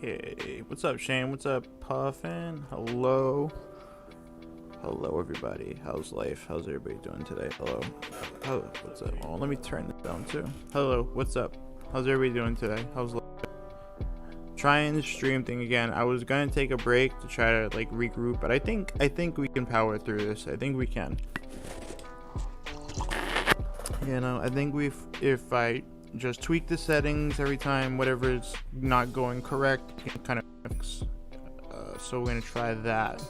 Okay, what's up, Shane? What's up, Puffin? Hello. Hello, everybody. How's life? How's everybody doing today? Hello. What's up? Oh, let me turn this down, too. Hello, what's up? How's everybody doing today? How's life? Trying the stream thing again. I was gonna take a break to try to, like, regroup, but I think we can power through this. I think we can. You know, I think if I just tweak the settings every time whatever is not going correct, it can kind of fix. So we're gonna try that.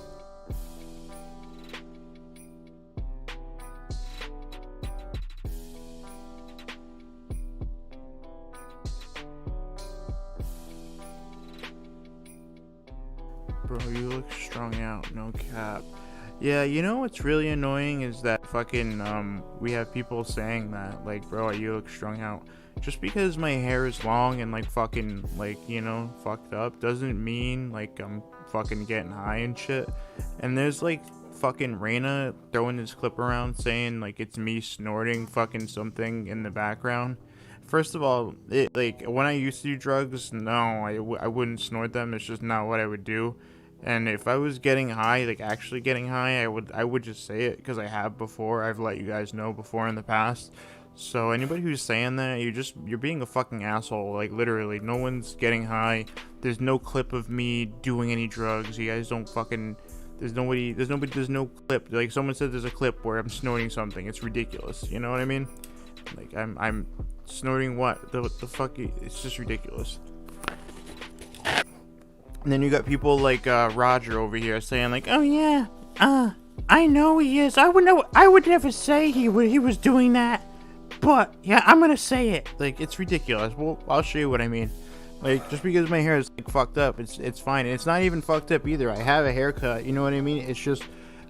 Bro, you look strung out, no cap. Yeah, you know what's really annoying is that fucking we have people saying that, like, bro, you look strung out. Just because my hair is long and, like, fucking, like, you know, fucked up doesn't mean, like, I'm fucking getting high and shit. And there's, like, fucking Raina throwing this clip around saying, like, it's me snorting fucking something in the background. First of all, like, when I used to do drugs, no, I wouldn't snort them. It's just not what I would do. And if I was getting high, like actually getting high, I would just say it, because I have before. I've let you guys know before in the past. So anybody who's saying that, you're being a fucking asshole. Like, literally, no one's getting high. There's no clip of me doing any drugs. You guys don't fucking. There's no clip. Like, someone said there's a clip where I'm snorting something. It's ridiculous. You know what I mean? Like, I'm snorting what? The fuck? It's just ridiculous. And then you got people like Roger over here saying, like, oh yeah, I know he is. I would never say he was doing that, but yeah, I'm gonna say it. Like, it's ridiculous. Well, I'll show you what I mean. Like, just because my hair is, like, fucked up, it's fine. And it's not even fucked up either. I have a haircut. You know what I mean? It's just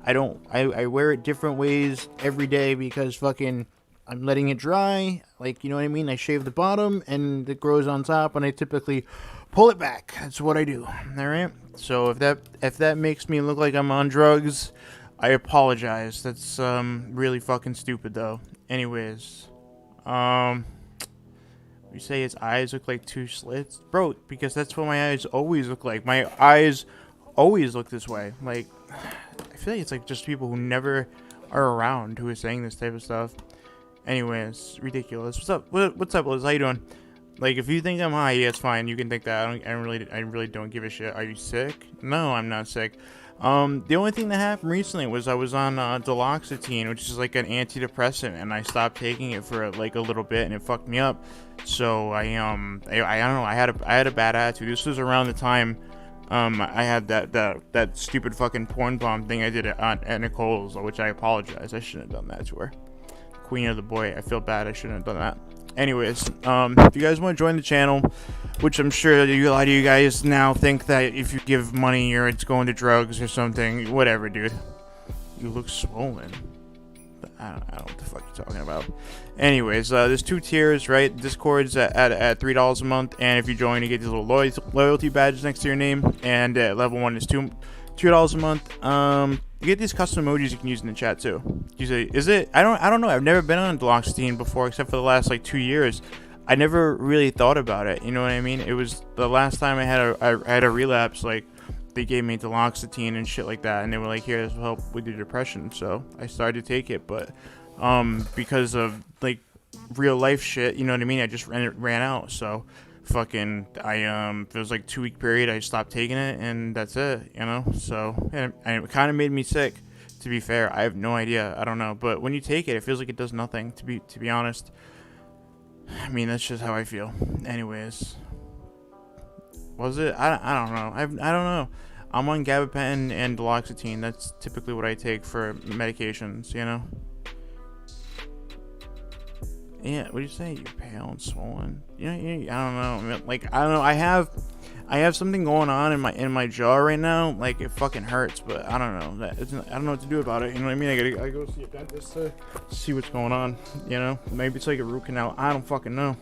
I wear it different ways every day because fucking I'm letting it dry. Like, you know what I mean? I shave the bottom and it grows on top, and I typically pull it back. That's what I do. Alright? So if that makes me look like I'm on drugs, I apologize. That's really fucking stupid though. Anyways. You say his eyes look like two slits? Bro, because that's what my eyes always look like. My eyes always look this way. Like, I feel like it's like just people who never are around who are saying this type of stuff. Anyways, ridiculous. What's up? What's up, Liz? How you doing? Like, if you think I'm high, yeah, it's fine. You can think that. I really don't give a shit. Are you sick? No, I'm not sick. The only thing that happened recently was I was on duloxetine, which is like an antidepressant, and I stopped taking it for like a little bit, and it fucked me up. So I don't know. I had a bad attitude. This was around the time I had that stupid fucking porn bomb thing I did at Nicole's, which I apologize. I shouldn't have done that to her. Queen of the boy. I feel bad. I shouldn't have done that. Anyways, if you guys want to join the channel, which I'm sure a lot of you guys now think that if you give money or it's going to drugs or something, whatever, dude. You look swollen. I don't know what the fuck you're talking about. Anyways, there's 2 tiers, right? Discord's at $3 a month, and if you join, you get these little loyalty badges next to your name, and level 1 is $2 a month. You get these custom emojis you can use in the chat too. You say, is it? I don't know. I've never been on duloxetine before, except for the last like 2 years. I never really thought about it. You know what I mean? It was the last time I had a relapse. Like, they gave me duloxetine and shit like that, and they were like, here, this will help with your depression. So I started to take it, but because of like real life shit, you know what I mean? I just ran out. So fucking it was like 2-week period. I stopped taking it, and that's it, you know. So and it kind of made me sick, to be fair. I have no idea. I don't know, but when you take it, it feels like it does nothing, to be honest. I mean, that's just how I feel. Anyways, was it? I don't know. I don't know. I'm on gabapentin and duloxetine. That's typically what I take for medications, you know. Yeah, what do you say? You're pale and swollen. Yeah, I don't know. I mean, like, I don't know. I have something going on in my jaw right now. Like, it fucking hurts, but I don't know. I don't know what to do about it. You know what I mean? I gotta go see a dentist to see what's going on. You know, maybe it's like a root canal. I don't fucking know.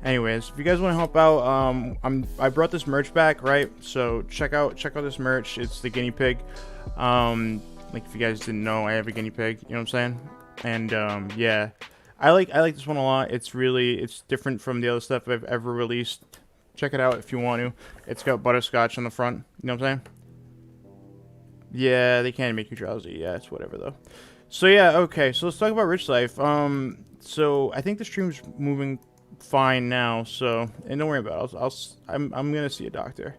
Anyways, if you guys want to help out, I brought this merch back, right? So check out this merch. It's the guinea pig. Like, if you guys didn't know, I have a guinea pig. You know what I'm saying? And yeah. I like this one a lot. It's different from the other stuff I've ever released. Check it out if you want to. It's got butterscotch on the front. You know what I'm saying? Yeah, they can make you drowsy. Yeah, it's whatever though. So yeah, okay. So let's talk about Rich Life. So I think the stream's moving fine now. So and don't worry about it. I'm gonna see a doctor.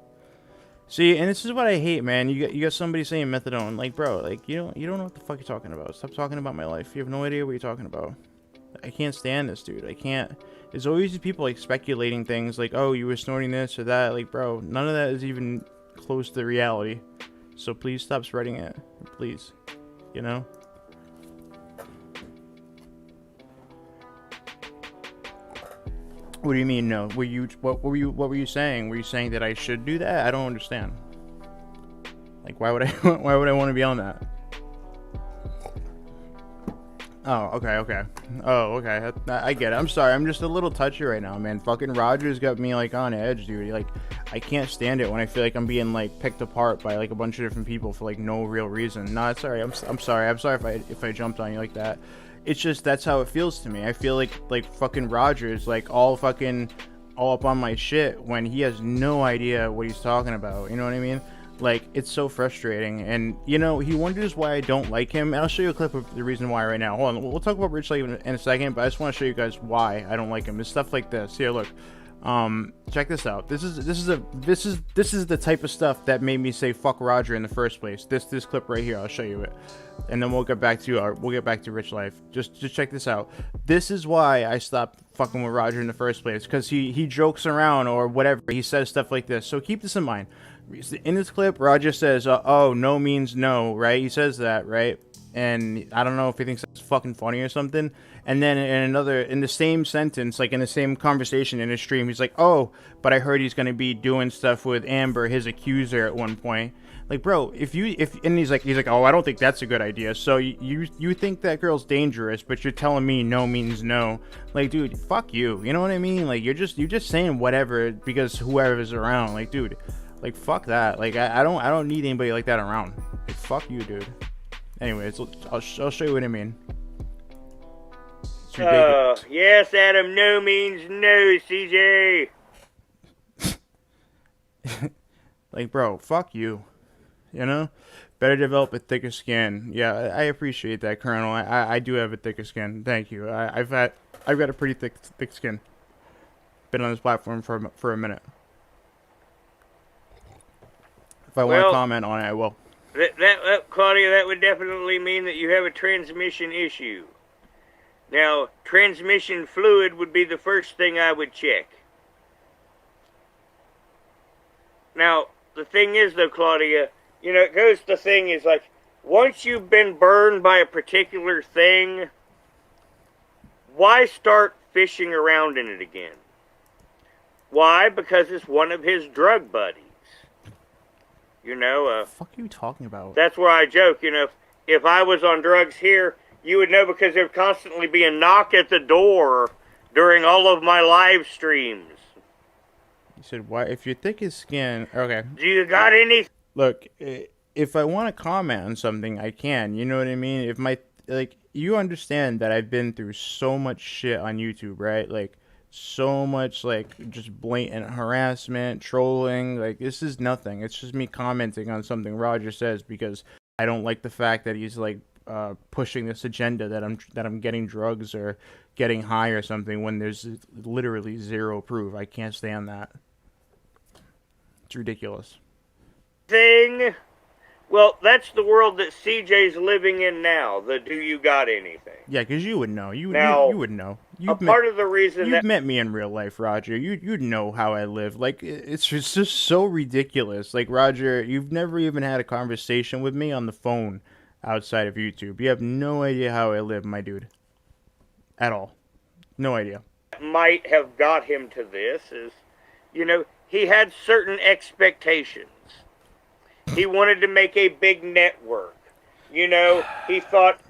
See, and this is what I hate, man. You got somebody saying methadone, like, bro, like you don't know what the fuck you're talking about. Stop talking about my life. You have no idea what you're talking about. I can't stand this, dude. I can't. There's always these people like speculating things, like, oh, you were snorting this or that. Like, bro, none of that is even close to reality. So please stop spreading it, please. You know. What do you mean no? What were you saying? Were you saying that I should do that? I don't understand. Like why would I want to be on that? Oh, okay. Oh, okay. I get it. I'm sorry. I'm just a little touchy right now, man. Fucking Roger's got me like on edge, dude. Like I can't stand it when I feel like I'm being like picked apart by like a bunch of different people for like no real reason. No, it's alright. I'm sorry. I'm sorry if I jumped on you like that. It's just that's how it feels to me. I feel like fucking Roger's like all up on my shit when he has no idea what he's talking about. You know what I mean? Like it's so frustrating, and you know he wonders why I don't like him. And I'll show you a clip of the reason why right now. Hold on, we'll talk about Rich Life in a second, but I just want to show you guys why I don't like him. It's stuff like this. Here, look. Check this out. This is the type of stuff that made me say fuck Roger in the first place. This clip right here. I'll show you it, and then we'll get back to Rich Life. Just check this out. This is why I stopped fucking with Roger in the first place, because he jokes around or whatever. He says stuff like this. So keep this in mind. In this clip, Roger says, "Oh, no means no," right? He says that, right? And I don't know if he thinks that's fucking funny or something. And then in the same sentence, like in the same conversation in his stream, he's like, "Oh, but I heard he's gonna be doing stuff with Amber, his accuser, at one point." Like, bro, and he's like, "Oh, I don't think that's a good idea." So you think that girl's dangerous, but you're telling me no means no. Like, dude, fuck you. You know what I mean? Like, you're just saying whatever because whoever's around. Like, dude, like fuck that. Like, I don't need anybody like that around. Like, fuck you, dude. Anyways, I'll show you what I mean. Yes, Adam, no means no, CJ. Like, bro, fuck you. You know? Better develop a thicker skin. Yeah, I appreciate that, Colonel. I do have a thicker skin. Thank you. I've got a pretty thick skin. Been on this platform for a minute. If I want to comment on it, I will. Claudia, that would definitely mean that you have a transmission issue. Now, transmission fluid would be the first thing I would check. Now, the thing is, though, Claudia, you know, it goes, the thing is, like, once you've been burned by a particular thing, why start fishing around in it again? Why? Because it's one of his drug buddies. You know, what the fuck are you talking about? That's where I joke, you know, if I was on drugs here, you would know because there'd constantly be a knock at the door during all of my live streams. You said, why? If you're thick as skin, okay. Do you got any? Look, if I want to comment on something, I can. You know what I mean? If you understand that I've been through so much shit on YouTube, right? Like, so much, like, just blatant harassment, trolling. Like, this is nothing. It's just me commenting on something Roger says because I don't like the fact that he's, like, pushing this agenda that I'm getting drugs or getting high or something when there's literally zero proof. I can't stand that. It's ridiculous. Well, that's the world that CJ's living in now. The do you got anything? Yeah, because you would know. You would know. Part of the reason you've met me in real life, Roger. You'd know how I live. Like, it's just so ridiculous. Like, Roger, you've never even had a conversation with me on the phone outside of YouTube. You have no idea how I live, my dude. At all. No idea. Might have got him to this is, you know, he had certain expectations. He wanted to make a big network. You know, he thought,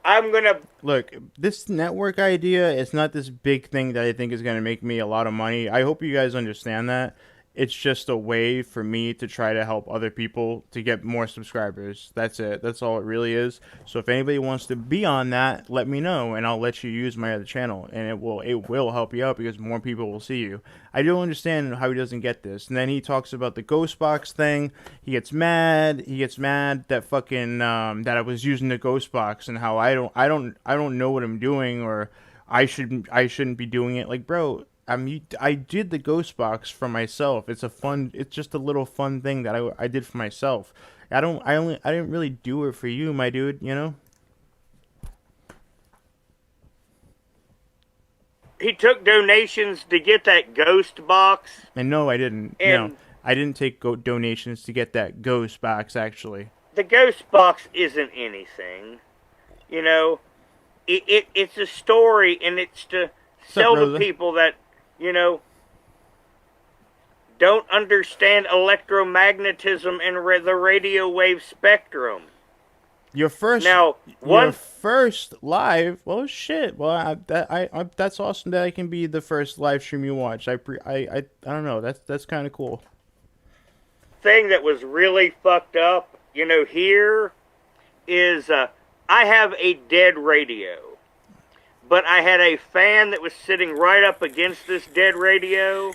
I'm going to... Look, this network idea is not this big thing that I think is going to make me a lot of money. I hope you guys understand that. It's just a way for me to try to help other people to get more subscribers. That's it. That's all it really is. So if anybody wants to be on that, let me know, and I'll let you use my other channel, and it will help you out because more people will see you. I don't understand how he doesn't get this. And then he talks about the ghost box thing. He gets mad. He gets mad that fucking that I was using the ghost box and how I don't know what I'm doing, or I shouldn't be doing it. Like, bro, I did the ghost box for myself. It's just a little fun thing that I did for myself. I didn't really do it for you, my dude, you know? He took donations to get that ghost box. And no, I didn't. And no, I didn't take donations to get that ghost box, actually. the ghost box isn't anything. You know, it's a story, and it's to sell to people that, you know, don't understand electromagnetism and the radio wave spectrum. Your first live. Well, shit. Well, that's awesome that I can be the first live stream you watch. I don't know. That's kind of cool. Thing that was really fucked up, you know, here is I have a dead radio, but I had a fan that was sitting right up against this dead radio,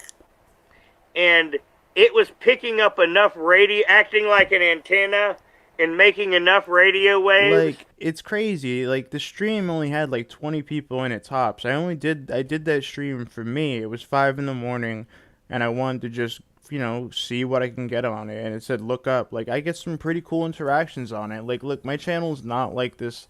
and it was picking up enough radio, acting like an antenna, and making enough radio waves. Like, it's crazy. Like, the stream only had like 20 people in it tops. I did that stream for me. It was 5 in the morning, and I wanted to just, you know, see what I can get on it. And it said look up. Like, I get some pretty cool interactions on it. Like, look, my channel's not like this,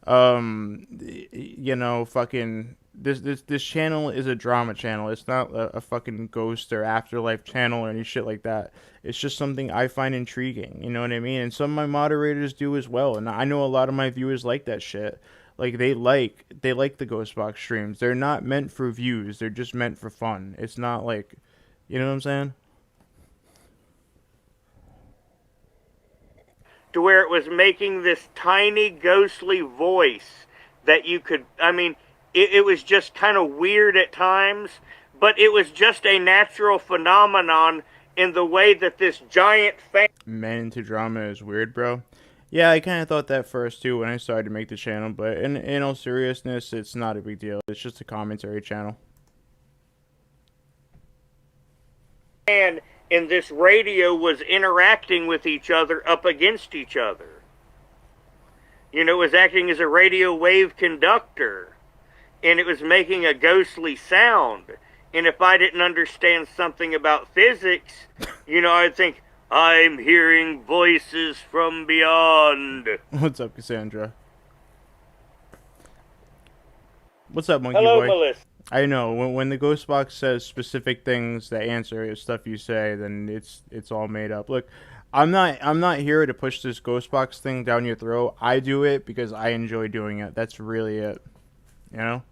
you know, fucking... This channel is a drama channel. It's not a fucking ghost or afterlife channel or any shit like that. It's just something I find intriguing. You know what I mean? And some of my moderators do as well. And I know a lot of my viewers like that shit. Like, they like the ghost box streams. They're not meant for views. They're just meant for fun. It's not like, you know what I'm saying? To where it was making this tiny ghostly voice that you could, I mean, it was just kind of weird at times, but it was just a natural phenomenon in the way that this giant fan... Men into drama is weird, bro. Yeah, I kind of thought that first, too, when I started to make the channel, but in all seriousness, it's not a big deal. It's just a commentary channel. And in this radio was interacting with each other up against each other. You know, it was acting as a radio wave conductor. And it was making a ghostly sound. And if I didn't understand something about physics, you know, I'd think, I'm hearing voices from beyond. What's up, Cassandra? What's up, Monkey Hello, Boy? Melissa. I know, when the ghost box says specific things that answer stuff you say, then it's all made up. Look, I'm not here to push this ghost box thing down your throat. I do it because I enjoy doing it. That's really it. You know?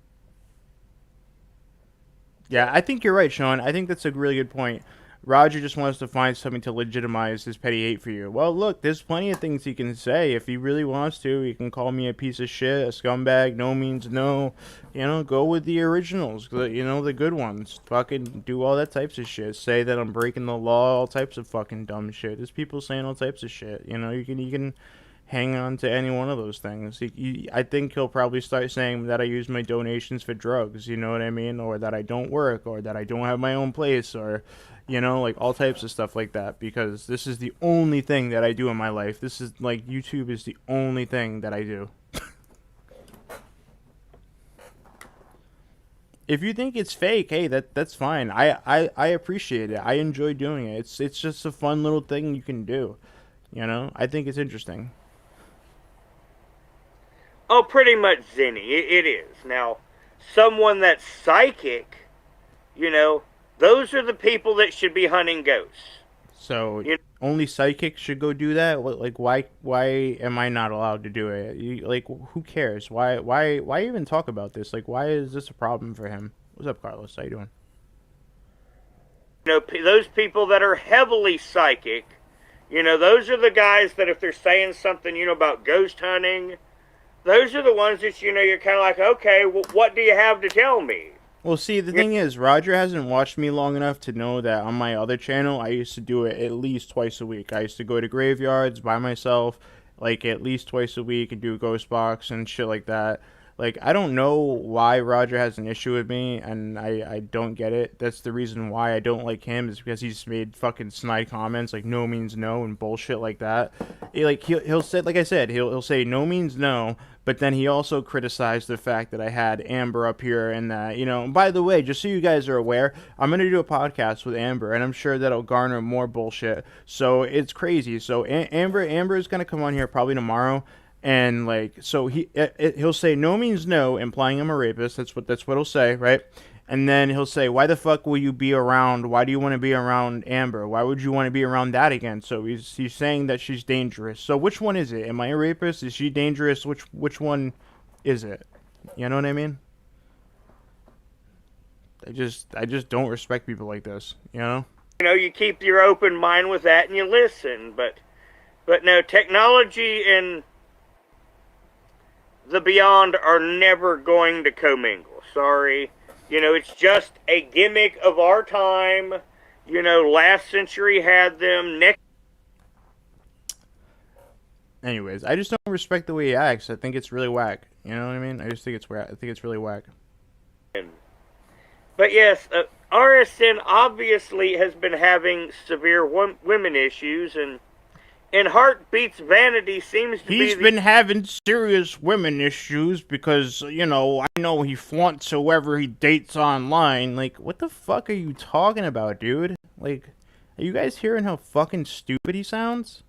Yeah, I think you're right, Sean. I think that's a really good point. Roger just wants to find something to legitimize his petty hate for you. Well, look, there's plenty of things he can say. If he really wants to, he can call me a piece of shit, a scumbag, no means no. You know, go with the originals, you know, the good ones. Fucking do all that types of shit. Say that I'm breaking the law, all types of fucking dumb shit. There's people saying all types of shit. You know, you can hang on to any one of those things. I think he'll probably start saying that I use my donations for drugs, you know what I mean? Or that I don't work, or that I don't have my own place, or, you know, like all types of stuff like that. Because this is the only thing that I do in my life. This is, like, YouTube is the only thing that I do. If you think it's fake, hey, that's fine. I appreciate it. I enjoy doing it. It's just a fun little thing you can do. You know? I think it's interesting. Oh, pretty much, Zenny. It is. Now, someone that's psychic, you know, those are the people that should be hunting ghosts. So, only psychics should go do that? Like, why am I not allowed to do it? Like, who cares? Why even talk about this? Like, why is this a problem for him? What's up, Carlos? How you doing? You know, those people that are heavily psychic, you know, those are the guys that if they're saying something, you know, about ghost hunting... Those are the ones that, you know, you're kind of like, okay, well, what do you have to tell me? Well, see, the thing is, Roger hasn't watched me long enough to know that on my other channel, I used to do it at least twice a week. I used to go to graveyards by myself, like at least twice a week, and do a ghost box and shit like that. Like, I don't know why Roger has an issue with me, and I don't get it. That's the reason why I don't like him, is because he's made fucking snide comments like no means no and bullshit like that. He'll say, like I said, he'll say no means no, but then he also criticized the fact that I had Amber up here, and that, and by the way, just so you guys are aware, I'm going to do a podcast with Amber, and I'm sure that'll garner more bullshit. So it's crazy. So Amber is going to come on here probably tomorrow. And like, so he'll say no means no, implying I'm a rapist. That's what he'll say, right? And then he'll say, why the fuck will you be around? Why do you want to be around Amber? Why would you want to be around that again? So he's saying that she's dangerous. So which one is it? Am I a rapist? Is she dangerous? Which one is it? You know what I mean? I just don't respect people like this. You keep your open mind with that and you listen, but no, technology and the beyond are never going to commingle. Sorry. It's just a gimmick of our time. Last century had them. Anyways, I just don't respect the way he acts. I think it's really whack. You know what I mean? I just think it's whack. I think it's really whack. But yes, RSN obviously has been having severe women issues, and Heartbeat's vanity seems to be... He's been having serious women issues because, I know he flaunts whoever he dates online. Like, what the fuck are you talking about, dude? Like, are you guys hearing how fucking stupid he sounds?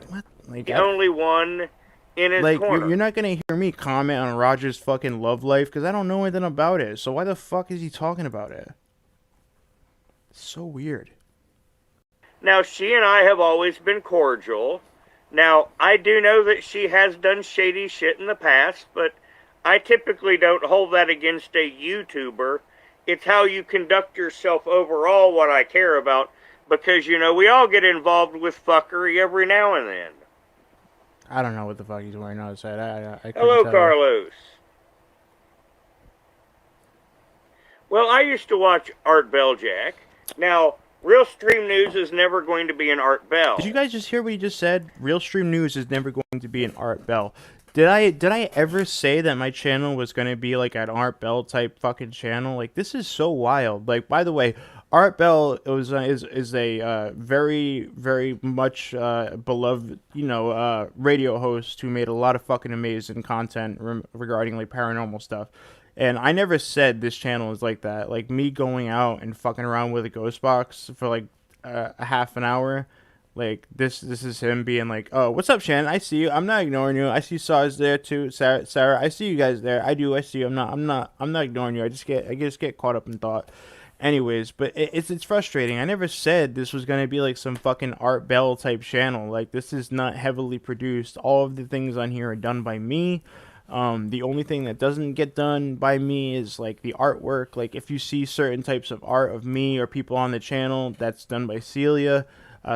What? Like, the only one in his corner. You're not gonna hear me comment on Roger's fucking love life because I don't know anything about it. So why the fuck is he talking about it? It's so weird. Now, she and I have always been cordial. Now, I do know that she has done shady shit in the past, but I typically don't hold that against a YouTuber. It's how you conduct yourself overall what I care about, because, we all get involved with fuckery every now and then. I don't know what the fuck he's wearing outside. I Hello, Carlos. Well, I used to watch Art Belljack. Now, RealStreamNewZ is never going to be an Art Bell. Did you guys just hear what he just said? RealStreamNewZ is never going to be an Art Bell. Did I ever say that my channel was going to be like an Art Bell type fucking channel? Like, this is so wild. Like, by the way, Art Bell is a very, very much beloved, radio host who made a lot of fucking amazing content regarding like paranormal stuff. And I never said this channel is like that. Like, me going out and fucking around with a ghost box for like a half an hour. Like, this is him being like, oh, what's up, Shannon? I see you. I'm not ignoring you. I see Saw's there too. Sarah, I see you guys there. I see you. I'm not ignoring you. I just get caught up in thought. Anyways, but it's frustrating. I never said this was gonna be like some fucking Art Bell type channel. Like, this is not heavily produced. All of the things on here are done by me. The only thing that doesn't get done by me is like the artwork. Like, if you see certain types of art of me or people on the channel, that's done by Celia.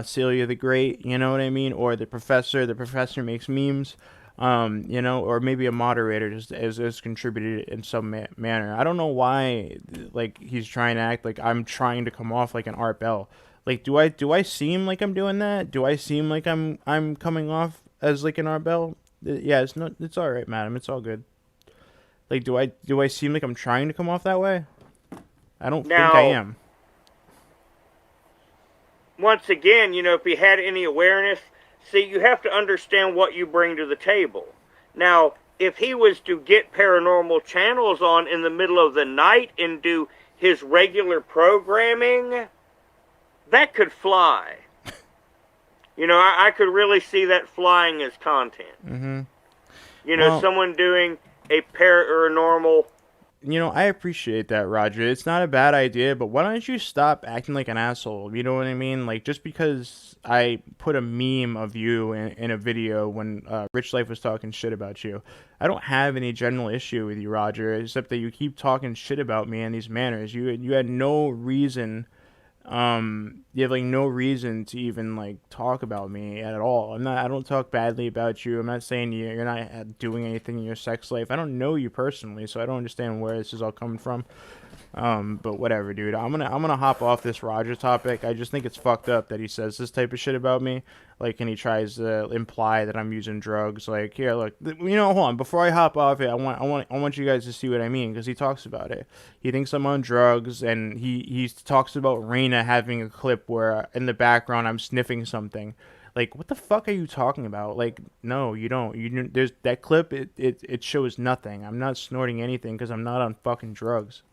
Celia the Great, you know what I mean? Or the professor makes memes, or maybe a moderator just has contributed in some manner. I don't know why, like, he's trying to act like I'm trying to come off like an Art Bell. Like, do I seem like I'm doing that? Do I seem like I'm coming off as like an Art Bell? Yeah, it's all right, madam. It's all good. Like, do I seem like I'm trying to come off that way? I don't think I am. Once again, if you had any awareness, see, you have to understand what you bring to the table. Now, if he was to get paranormal channels on in the middle of the night and do his regular programming, that could fly. I could really see that flying as content. Mm-hmm. Someone doing a paranormal... I appreciate that, Roger. It's not a bad idea, but why don't you stop acting like an asshole? You know what I mean? Like, just because I put a meme of you in a video when Richlife was talking shit about you, I don't have any general issue with you, Roger, except that you keep talking shit about me in these manners. You had no reason You have like no reason to even like talk about me at all. I don't talk badly about you. I'm not saying you're not doing anything in your sex life. I don't know you personally, so I don't understand where this is all coming from. But whatever, dude. I'm gonna hop off this Roger topic. I just think it's fucked up that he says this type of shit about me. Like, and he tries to imply that I'm using drugs. Like, here, look, hold on. Before I hop off it, I want you guys to see what I mean, because he talks about it. He thinks I'm on drugs, and he talks about Raina having a clip where in the background I'm sniffing something. Like, what the fuck are you talking about? Like, no, you don't. There's that clip. It shows nothing. I'm not snorting anything because I'm not on fucking drugs.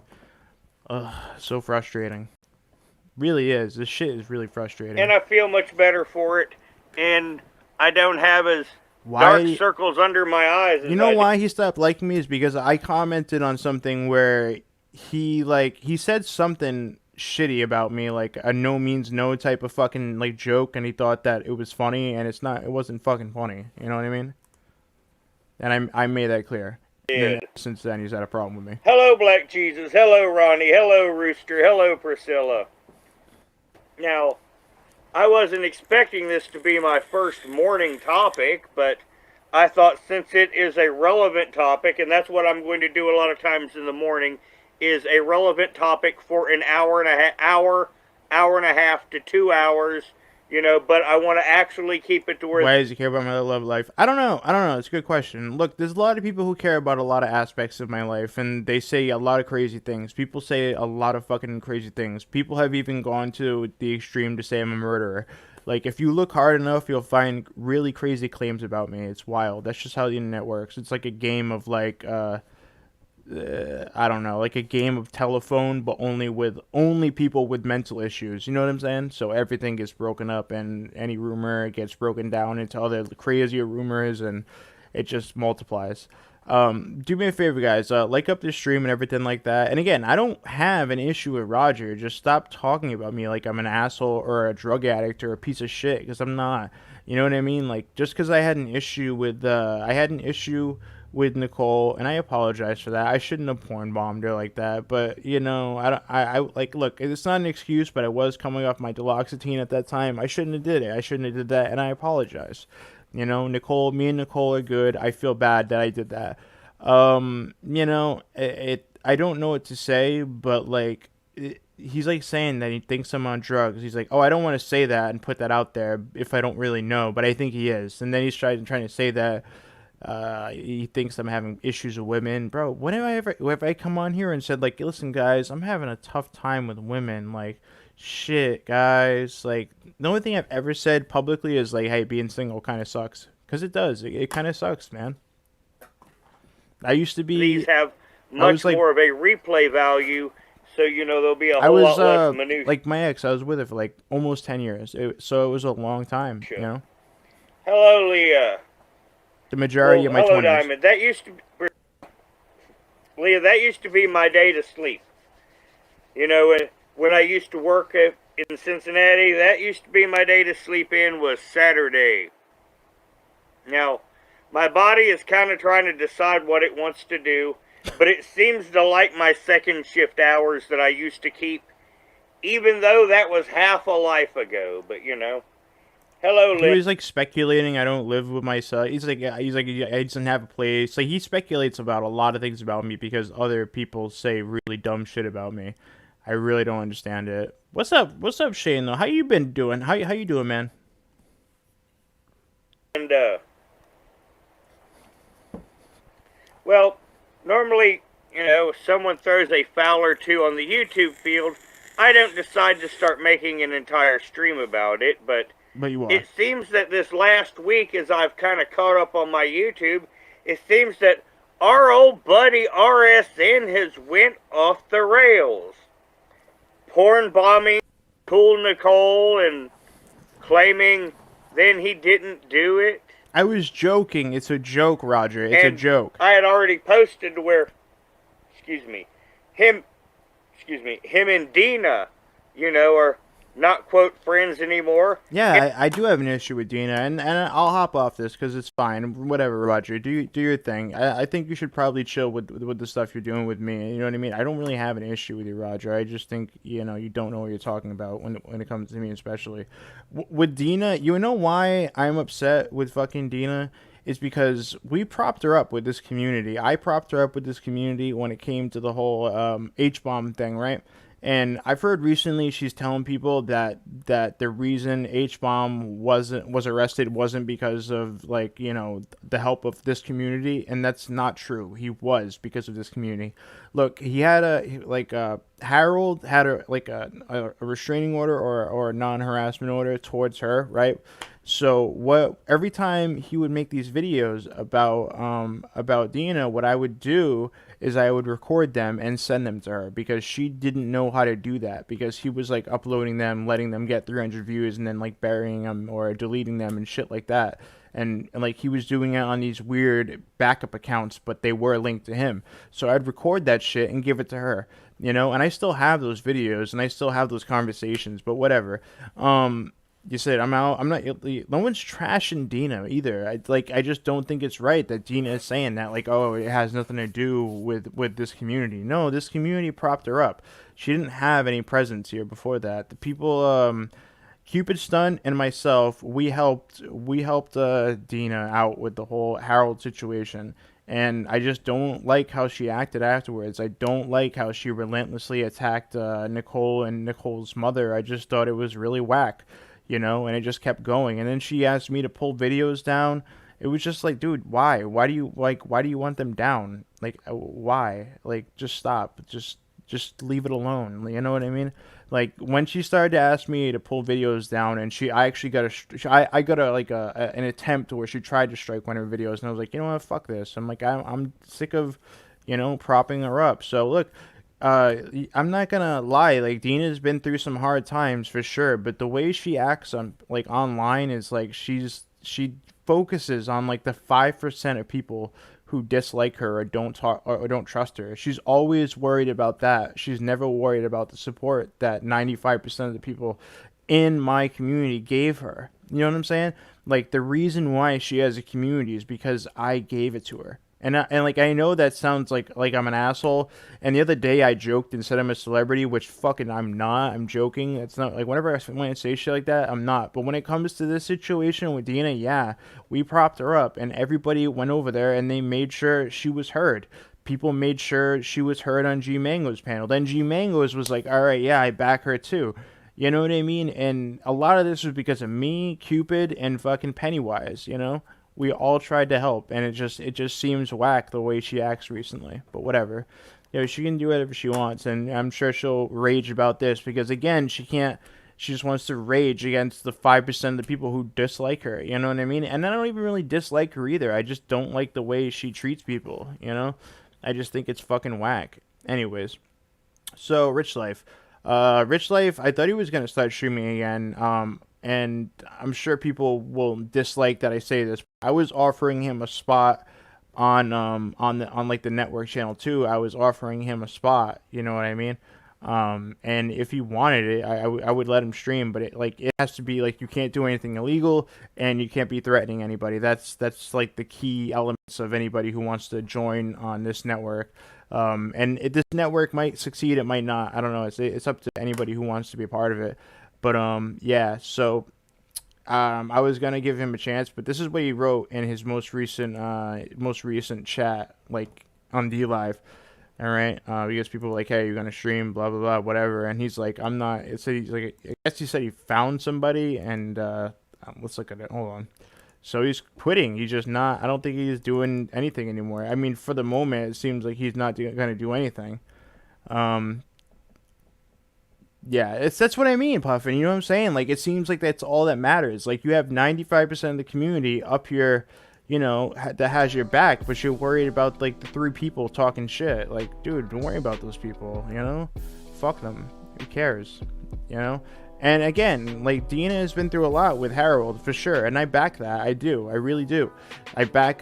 Ugh, so frustrating. Really is. This shit is really frustrating. And I feel much better for it, and I don't have as dark circles under my eyes. You know why he stopped liking me is because I commented on something where he said something shitty about me, like a no means no type of fucking like joke, and he thought that it was funny, and it wasn't fucking funny. You know what I mean? And I made that clear. And since then, he's had a problem with me. Hello, Black Jesus. Hello, Ronnie. Hello, Rooster. Hello, Priscilla. Now, I wasn't expecting this to be my first morning topic, but I thought since it is a relevant topic, and that's what I'm going to do a lot of times in the morning, is a relevant topic for an hour and a half to 2 hours. But I want to actually keep it to where... Why does he care about my love life? I don't know. It's a good question. Look, there's a lot of people who care about a lot of aspects of my life, and they say a lot of crazy things. People say a lot of fucking crazy things. People have even gone to the extreme to say I'm a murderer. Like, if you look hard enough, you'll find really crazy claims about me. It's wild. That's just how the internet works. It's like a game of, like, I don't know, like a game of telephone, but only people with mental issues. You know what I'm saying? So everything gets broken up, and any rumor gets broken down into other crazier rumors, and it just multiplies. Do me a favor, guys. Like up this stream and everything like that. And again, I don't have an issue with Roger. Just stop talking about me like I'm an asshole or a drug addict or a piece of shit, because I'm not. You know what I mean? Like, just because I had an issue with Nicole, and I apologize for that. I shouldn't have porn bombed her like that, but I like, look, it's not an excuse, but I was coming off my duloxetine at that time. I shouldn't have did it. I shouldn't have did that, and I apologize. Nicole, me and Nicole are good. I feel bad that I did that. I don't know what to say, but like, he's like saying that he thinks I'm on drugs. He's like, oh, I don't want to say that and put that out there if I don't really know, but I think he is. And then he's trying to say that he thinks I'm having issues with women. Bro, when have I come on here and said, like, listen, guys, I'm having a tough time with women? Like, shit, guys. Like, the only thing I've ever said publicly is, like, hey, being single kind of sucks. Because it does. It kind of sucks, man. I used to be... These have much more of a replay value, so, there'll be a whole lot less minutiae. Like, my ex, I was with her for, like, almost 10 years. So it was a long time, Sure. Hello, Leah. The majority of my 20s. Hello, Diamond. Leah, that used to be my day to sleep. When I used to work in Cincinnati, that used to be my day to sleep in was Saturday. Now, my body is kind of trying to decide what it wants to do, but it seems to like my second shift hours that I used to keep, even though that was half a life ago. But, Hello, Liz. He was like speculating I don't live with myself. He's like I doesn't have a place. Like, he speculates about a lot of things about me because other people say really dumb shit about me. I really don't understand it. What's up, Shane? Though, how you been doing? How you doing, man? And well, normally, if someone throws a foul or two on the YouTube field, I don't decide to start making an entire stream about it, but you are. It seems that this last week, as I've kind of caught up on my YouTube, it seems that our old buddy RSN has went off the rails. Porn bombing Cool Nicole and claiming then he didn't do it. I was joking. It's a joke, Roger. It's a joke. I had already posted where, him and Dina, are not quote friends anymore. Yeah, I do have an issue with Dina, and I'll hop off this because it's fine. Whatever, Roger. Do your thing. I think you should probably chill with the stuff you're doing with me. You know what I mean? I don't really have an issue with you, Roger. I just think you don't know what you're talking about when it comes to me, especially with Dina. You know why I'm upset with fucking Dina? Is because we propped her up with this community. I propped her up with this community when it came to the whole H-bomb thing, right? And I've heard recently she's telling people that the reason H-bomb was arrested wasn't because of the help of this community, and that's not true. He was because of this community. Look, he had Harold had a restraining order or a non-harassment order towards her, right? So every time he would make these videos about Dina, what I would do is I would record them and send them to her because she didn't know how to do that because he was uploading them, letting them get 300 views and then burying them or deleting them and shit like that. And he was doing it on these weird backup accounts, but they were linked to him. So I'd record that shit and give it to her, and I still have those videos and I still have those conversations, but whatever. You said I'm out. I'm not. No one's trashing Dina either. I just don't think it's right that Dina is saying that oh, it has nothing to do with this community. No, this community propped her up. She didn't have any presence here before that. The people, Cupid Stunt and myself, we helped Dina out with the whole Harold situation. And I just don't like how she acted afterwards. I don't like how she relentlessly attacked Nicole and Nicole's mother. I just thought it was really whack. And it just kept going. And then she asked me to pull videos down. It was just dude, why? Why do you want them down? Why? Just stop. Just leave it alone. You know what I mean? When she started to ask me to pull videos down, and I actually got I got an attempt where she tried to strike one of her videos, and I was like, you know what, fuck this. I'm sick of, propping her up. So look, I'm not gonna lie, Dina's been through some hard times for sure, but the way she acts on online is she focuses on the 5% of people who dislike her or don't talk or don't trust her. She's always worried about that. She's never worried about the support that 95% of the people in my community gave her. You know what I'm saying? The reason why she has a community is because I gave it to her. And I know that sounds like I'm an asshole. And the other day I joked and said I'm a celebrity, which fucking I'm not. I'm joking. It's not whenever when I say shit like that, I'm not. But when it comes to this situation with Dina, yeah, we propped her up and everybody went over there and they made sure she was heard. People made sure she was heard on G Mango's panel. Then G Mango's was like, all right, yeah, I back her too. You know what I mean? And a lot of this was because of me, Cupid, and fucking Pennywise. We all tried to help, and it just seems whack the way she acts recently. But whatever, she can do whatever she wants, and I'm sure she'll rage about this because again, she can't. She just wants to rage against the 5% of the people who dislike her. You know what I mean? And I don't even really dislike her either. I just don't like the way she treats people. I just think it's fucking whack. Anyways, so Rich Life, I thought he was gonna start streaming again. And I'm sure people will dislike that I say this. I was offering him a spot on the network channel too. I was offering him a spot. You know what I mean? And if he wanted it, I would let him stream. But it has to be you can't do anything illegal and you can't be threatening anybody. That's the key elements of anybody who wants to join on this network. This network might succeed. It might not. I don't know. It's up to anybody who wants to be a part of it. But yeah, so I was gonna give him a chance, but this is what he wrote in his most recent chat, on DLive. All right, because people were like, hey, you're gonna stream, blah blah blah, whatever, and he's like, I'm not. It said he's I guess he said he found somebody, and let's look at it. Hold on. So he's quitting. He's just not. I don't think he's doing anything anymore. I mean, for the moment, it seems like he's not gonna do anything. Yeah, that's what I mean, Puffin. You know what I'm saying? It seems like that's all that matters. You have 95% of the community up here, that has your back, but you're worried about, the 3 people talking shit. Dude, don't worry about those people, Fuck them. Who cares? And again, like, Dina has been through a lot with Harold for sure, and I back that. I do. I really do. I back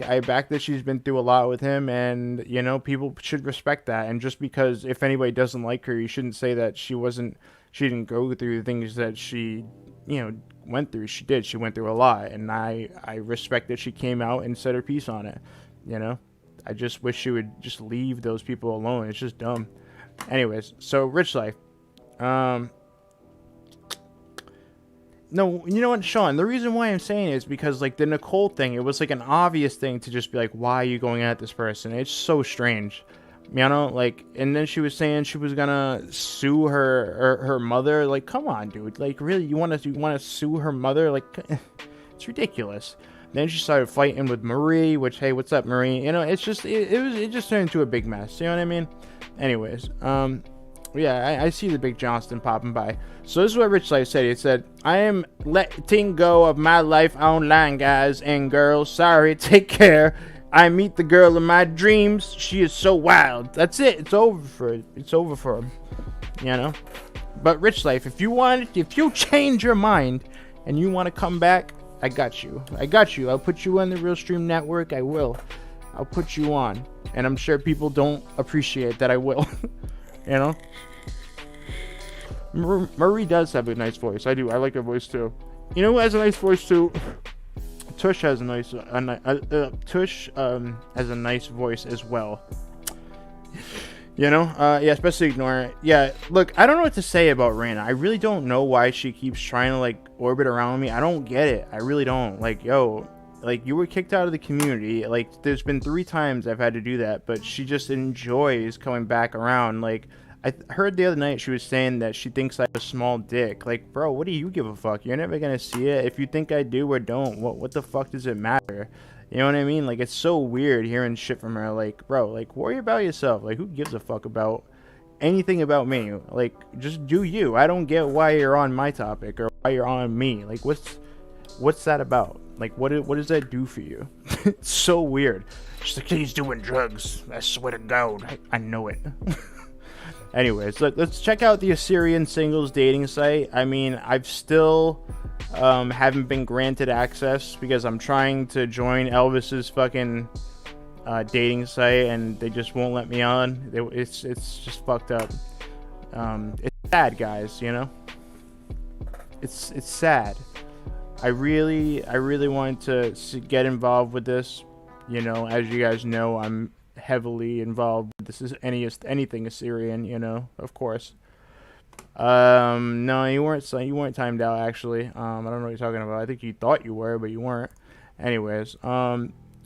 that she's been through a lot with him, and you know, people should respect that. And just because if anybody doesn't like her, you shouldn't say that she didn't go through the things that she, you know, went through. She did. She went through a lot, and I respect that she came out and said her piece on it. You know, I just wish she would just leave those people alone. It's just dumb. Anyways, so Rich Life. No, you know what, Sean? The reason why I'm saying it is because, like, the Nicole thing, it was, like, an obvious thing to just be like, why are you going at this person? It's so strange. You know, like, and then she was saying she was gonna sue her mother. Like, come on, dude. Like, really, you wanna sue her mother? Like, it's ridiculous. Then she started fighting with Marie, which, hey, what's up, Marie? You know, it's just, it just turned into a big mess. You know what I mean? Anyways, yeah, I see the big Johnston popping by. So this is what Rich Life said. He said, I am letting go of my life online, guys and girls. Sorry, take care. I meet the girl of my dreams. She is so wild. That's it. It's over for him. You know? But Rich Life, if you change your mind and you want to come back, I got you. I'll put you on the RealStream network. I will. I'll put you on. And I'm sure people don't appreciate that I will. You know? Marie does have a nice voice. I do. I like her voice too. You know who has a nice voice too? Tush has a nice Tush has a nice voice as well. You know? Yeah, especially ignore it. Yeah, look, I don't know what to say about Raina. I really don't know why she keeps trying to, like, orbit around me. I don't get it. I really don't. Like, yo, like, you were kicked out of the community. Like, there's been 3 times I've had to do that, but she just enjoys coming back around. Like, I heard the other night she was saying that she thinks I have a small dick. Like, bro, what do you give a fuck? You're never gonna see it. If you think I do or don't, what the fuck does it matter? You know what I mean? Like, it's so weird hearing shit from her. Like, bro, like, worry about yourself. Like, who gives a fuck about anything about me? Like, just do you. I don't get why you're on my topic or why you're on me. Like, what's that about? Like, what does that do for you? It's so weird. She's like, he's doing drugs. I swear to God. I know it. Anyways, let's check out the Assyrian singles dating site. I mean, I've still haven't been granted access because I'm trying to join Elvis's fucking dating site and they just won't let me on. It's just fucked up. It's sad, guys. You know, it's sad. I really wanted to get involved with this. You know, as you guys know, I'm heavily involved. This is anything Assyrian, you know, of course. No, you weren't timed out actually. I don't know what you're talking about. I think you thought you were, but you weren't. Anyways,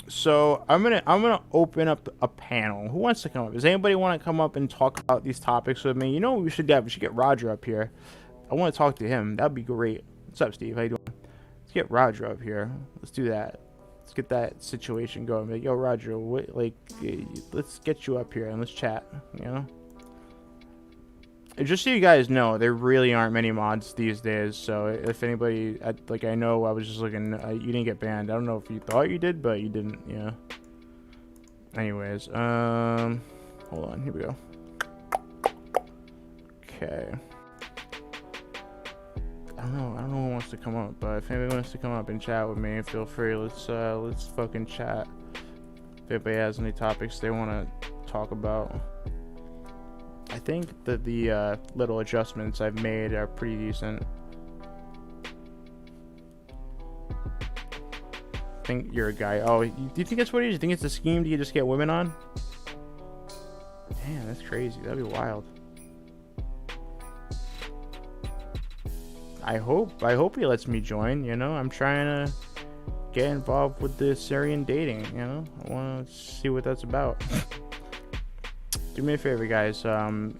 so I'm gonna open up a panel. Who wants to come up? Does anybody want to come up and talk about these topics with me? You know what we should do? We should get Roger up here. I want to talk to him. That'd be great. What's up, Steve? How you doing? Let's get Roger up here. Let's do that. Let's get that situation going. Like, yo, Roger, let's get you up here and let's chat, you know? And just so you guys know, there really aren't many mods these days, so if anybody, I know I was just looking, you didn't get banned. I don't know if you thought you did, but you didn't, yeah. Anyways, hold on, here we go. Okay. I don't know who wants to come up, but if anybody wants to come up and chat with me, feel free. Let's fucking chat. If anybody has any topics they want to talk about. I think that the little adjustments I've made are pretty decent. I think you're a guy. Oh, do you think that's what it is? You think it's a scheme to just get women on? Damn, that's crazy. That'd be wild. I hope he lets me join, you know. I'm trying to get involved with the Syrian dating, you know. I want to see what that's about. Do me a favor, guys.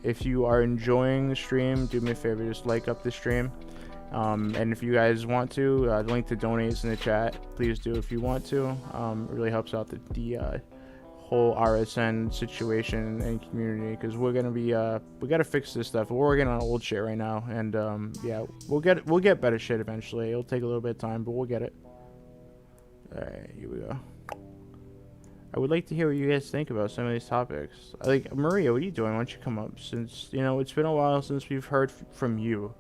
If you are enjoying the stream, do me a favor, just like up the stream. And if you guys want to, the link to donate is in the chat. Please do if you want to. It really helps out the whole RSN situation and community, because we're gonna be we gotta fix this stuff. We're working on old shit right now, and yeah, we'll get better shit eventually. It'll take a little bit of time, but we'll get it. All right, here we go. I would like to hear what you guys think about some of these topics. Like, Maria, what are you doing? Why don't you come up? Since, you know, it's been a while since we've heard from you.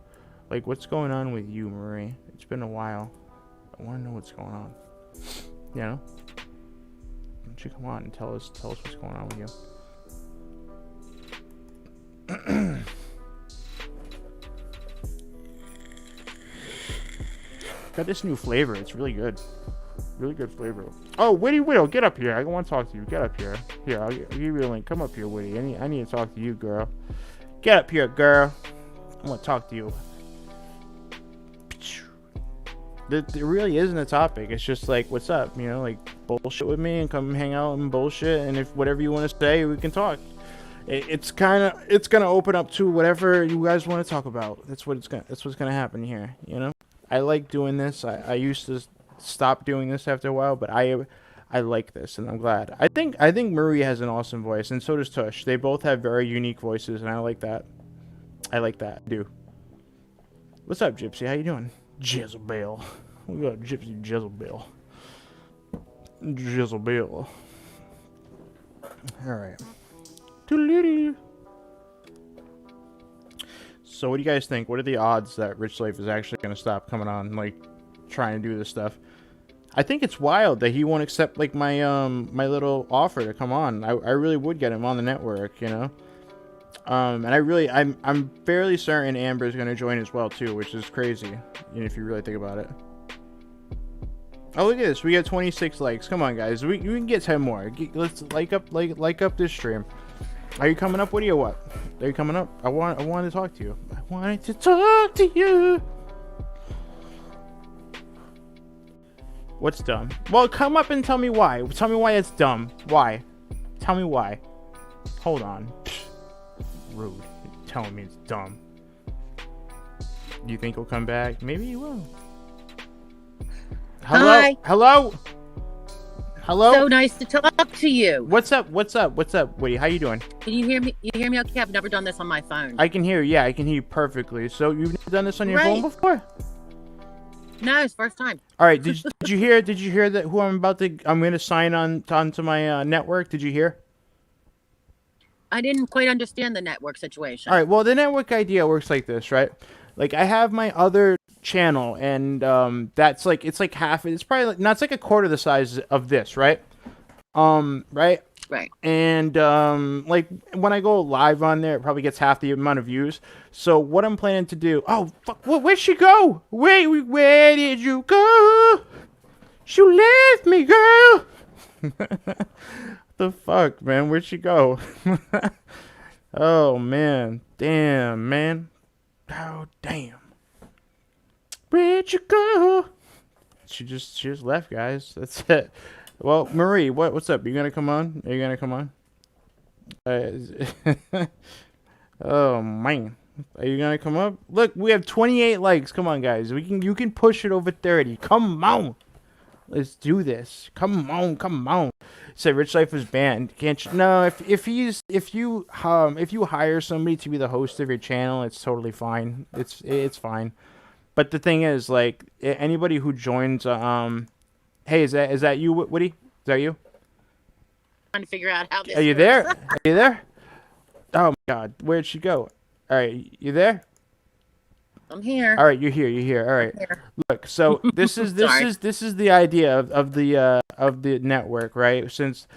Like, what's going on with you, Marie? It's been a while. I want to know what's going on. You know? Why don't you come on and tell us what's going on with you? Got this new flavor. It's really good. Really good flavor. Oh, Witty Widow, get up here. I want to talk to you. Get up here. Here, I'll give you a link. Come up here, Witty. I need to talk to you, girl. Get up here, girl. I want to talk to you. There really isn't a topic. It's just like, what's up? You know, like, bullshit with me and come hang out and bullshit. And if whatever you want to say, we can talk. It's gonna open up to whatever you guys want to talk about. That's what's gonna happen here. You know, I like doing this. I used to stop doing this after a while, but I like this, and I'm glad. I think Marie has an awesome voice, and so does Tush. They both have very unique voices, and I like that. I do. What's up, Gypsy? How you doing? Jezebel. We got Gypsy Jezebel. Jezebel. All right. So what do you guys think? What are the odds that Richlife is actually going to stop coming on, like, trying to do this stuff? I think it's wild that he won't accept, like, my my little offer to come on. I really would get him on the network, you know? And I'm fairly certain Amber's going to join as well, too, which is crazy, you know, if you really think about it. Oh, look at this. We got 26 likes. Come on, guys. We can get 10 more. Let's like up this stream. Are you coming up, Witty, or what? Are you coming up? I wanted to talk to you. I wanted to talk to you. What's dumb? Well, come up and tell me why. Tell me why it's dumb. Why? Tell me why. Hold on. Rude. You're telling me it's dumb. Do you think he'll come back? Maybe he will. Hello? Hi. Hello? Hello? So nice to talk to you. What's up? What's up? What's up, Witty? How you doing? Can you hear me? You hear me okay? I've never done this on my phone. I can hear you. Yeah, I can hear you perfectly. So you've never done this on your phone before? No, it's first time. All right. Did you hear that who I'm gonna sign onto my network? Did you hear? I didn't quite understand the network situation. All right. Well, the network idea works like this, right? Like, I have my other channel, and that's like, it's like half. It's probably like, no, it's like a quarter the size of this, right? Right. Right. And like, when I go live on there, it probably gets half the amount of views. So what I'm planning to do? Oh, fuck! Where'd she go? Where did you go? She left me, girl. The fuck, man? Where'd she go? Oh man, damn, man. Oh damn. Where'd you go? She just left, guys. That's it. Well, Marie, what's up? You gonna come on? Are you gonna come on? Oh man, are you gonna come up? Look, we have 28 likes. Come on, guys. You can push it over 30. Come on, let's do this. Come on. Said Richlife was banned. Can't you? No, if you hire somebody to be the host of your channel, it's totally fine. It's fine. But the thing is, like, anybody who joins, hey, is that you, Witty? Is that you? Trying to figure out how this Are you works. there? Are you there? Oh my God, where'd she go? All right, you there? I'm here. All right, you're here. All right. Look, so this is the idea of the network, right? Since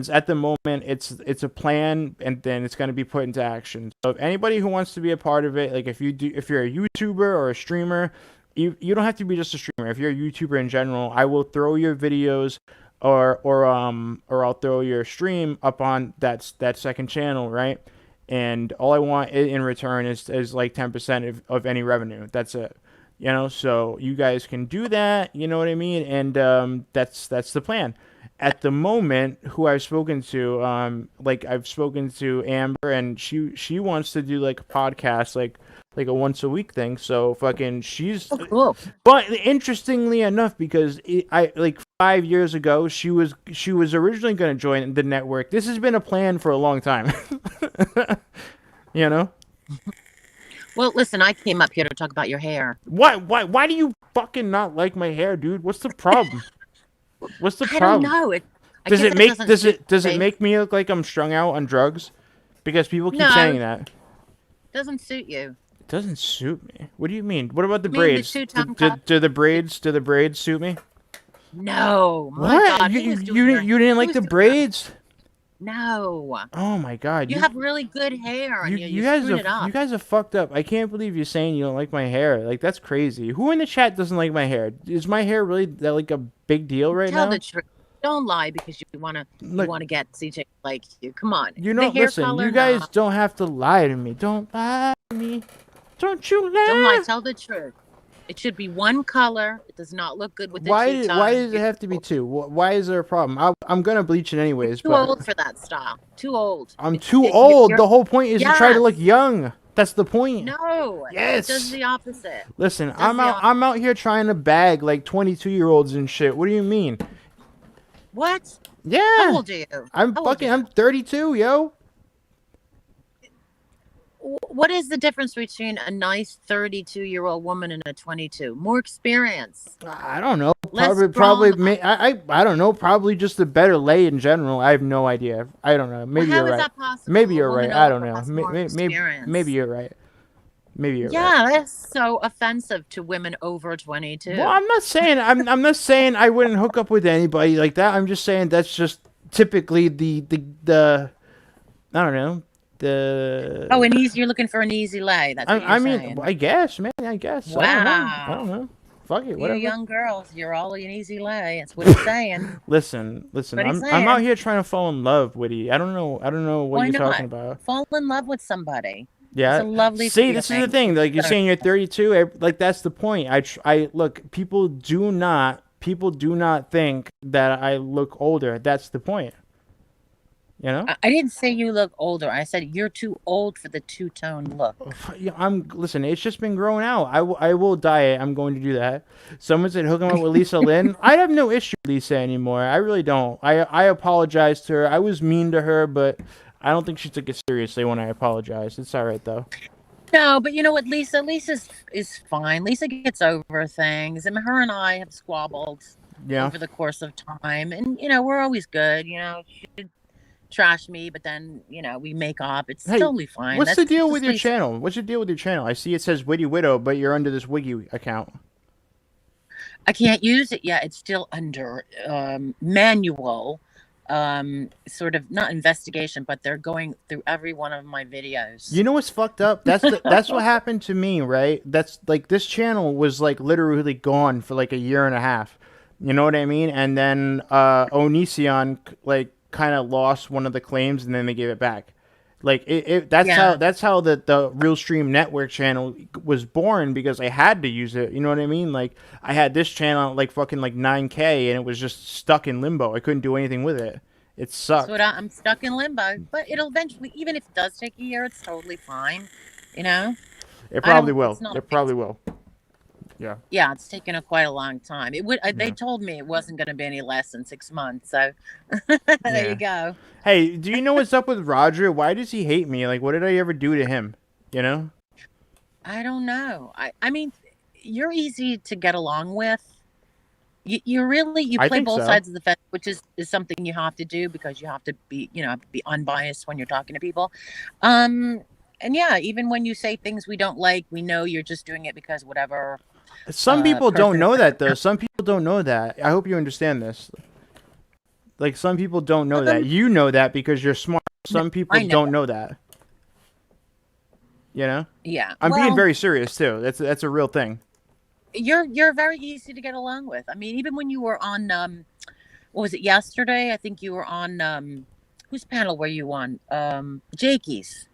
at the moment it's a plan, and then it's going to be put into action. So if anybody who wants to be a part of it, like if you're a YouTuber or a streamer, you don't have to be just a streamer. If you're a YouTuber in general, I will throw your videos or I'll throw your stream up on that second channel, right? And all I want in return is like 10% of any revenue. That's it. You know, so you guys can do that. You know what I mean? And that's the plan. At the moment, who I've spoken to, like I've spoken to Amber, and she wants to do like a podcast, like a once a week thing. So fucking she's cool. But interestingly enough, because I like 5 years ago, she was originally going to join the network. This has been a plan for a long time. You know. Well, listen, I came up here to talk about your hair. Why do you fucking not like my hair, dude? What's the problem? What's the problem? I don't know. Does it make me look like I'm strung out on drugs? Because people keep saying that. Doesn't suit you. doesn't suit me. What do you mean? What about the I mean, the braids? two-tone Do the braids suit me? No, my What? God, You who was you, doing you, your- didn't- you didn't who like was the doing that? braids? No, Oh my God! you have really good hair, and you guys screwed it up. you guys are fucked up. I can't believe you're saying you don't like my hair. Like that's crazy. Who in the chat doesn't like my hair? Is my hair really that like a big deal right Tell now? the truth. Don't lie because you wanna Look, get CJ like you. Come on. you The know, hair listen. color, You guys no. don't have to lie to me. Don't lie to me. Don't you lie. Don't lie. Tell the truth. It should be one color. It does not look good with the Why two-tone. does it have to be two? Why is there a problem? I'm gonna bleach it anyways. Too But old for that style. Too old. I'm too old. The whole point is to try to look Yes. young. That's the point. No. Yes. It does the opposite. Listen, I'm out here trying to bag like 22-year-olds and shit. What do you mean? What? Yeah. How old are you? I'm 32, yo. What is the difference between a nice 32-year-old woman and a 22? More experience. I don't know. Less Probably. drama. I don't know. Probably just a better lay in general. I have no idea. I don't know. Maybe Well, how you're is right. that possible? Maybe A you're right. woman I don't over know. has more experience. Maybe you're right. Maybe you're right. Yeah, that's so offensive to women over 22. Well, I'm not saying I'm not saying I wouldn't hook up with anybody like that. I'm just saying that's just typically the I don't know. Oh, you're looking for an easy lay. That's what you're saying. I guess, man. I guess. Wow. I don't know. Fuck it. Whatever. You young girls, you're all an easy lay. That's what he's saying. Listen. What he's I'm out saying. here trying to fall in love, Witty. I don't know what Why you're not? talking about. Fall in love with somebody. Yeah. It's a lovely See, this is the thing. Like you're saying, you're 32. Like that's the point. I look. People do not think that I look older. That's the point. You know. I didn't say you look older. I said you're too old for the two-tone look. Yeah, listen. It's just been growing out. I will dye it. I'm going to do that. Someone said hook him up with Lisa Lynn. I have no issue with Lisa anymore. I really don't. I apologized to her. I was mean to her, but I don't think she took it seriously when I apologized. It's all right though. No, but you know what, Lisa is fine. Lisa gets over things, and her and I have squabbled over the course of time, and we're always good. She trash me, but then we make up. It's totally fine. What's the deal with your channel? What's the deal with your channel? I see it says Witty Widow, but you're under this Wiggy account. I can't use it yet. It's still under manual, sort of not investigation, but they're going through every one of my videos. You know what's fucked up? That's what happened to me, right? That's like this channel was like literally gone for like a year and a half. You know what I mean? And then Onision like kind of lost one of the claims, and then they gave it back. Like that's how the RealStream Network channel was born, because I had to use it. You know what I mean? Like I had this channel like fucking like 9K, and it was just stuck in limbo. I couldn't do anything with it. It sucked. So I'm stuck in limbo, but it'll eventually, even if it does take a year, it's totally fine. It probably will. It probably will. Yeah. Yeah, it's taken quite a long time. It would. They told me it wasn't going to be any less than 6 months. So there you go. Hey, do you know what's up with Roger? Why does he hate me? Like, what did I ever do to him? I don't know. I mean, you're easy to get along with. You play both sides of the fence, which is something you have to do, because you have to be be unbiased when you're talking to people. And yeah, even when you say things we don't like, we know you're just doing it because whatever. Some people don't know that, though. Some people don't know that. I hope you understand this. Like, some people don't know that. You know that because you're smart. Some people don't know that. Yeah. I'm being very serious too. That's a real thing. You're very easy to get along with. I mean, even when you were on what was it, yesterday? I think you were on whose panel were you on? Jakey's.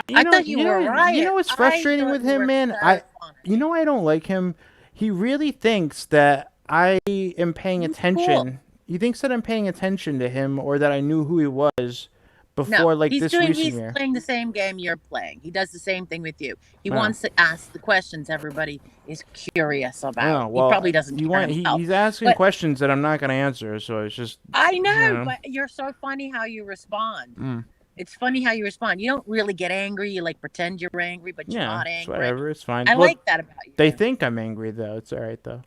I thought you were right. You know what's frustrating with him, man? I don't like him. He really thinks that I am paying attention. Cool. He thinks that I'm paying attention to him, or that I knew who he was before this recent year. He's playing the same game you're playing. He does the same thing with you. He wants to ask the questions everybody is curious about. He probably doesn't care himself. He's asking questions that I'm not going to answer, so it's just... I know, but you're so funny how you respond. It's funny how you respond. You don't really get angry. You like pretend you're angry, but you're not angry. Whatever. It's fine. I like that about you. They think I'm angry, though. It's all right, though.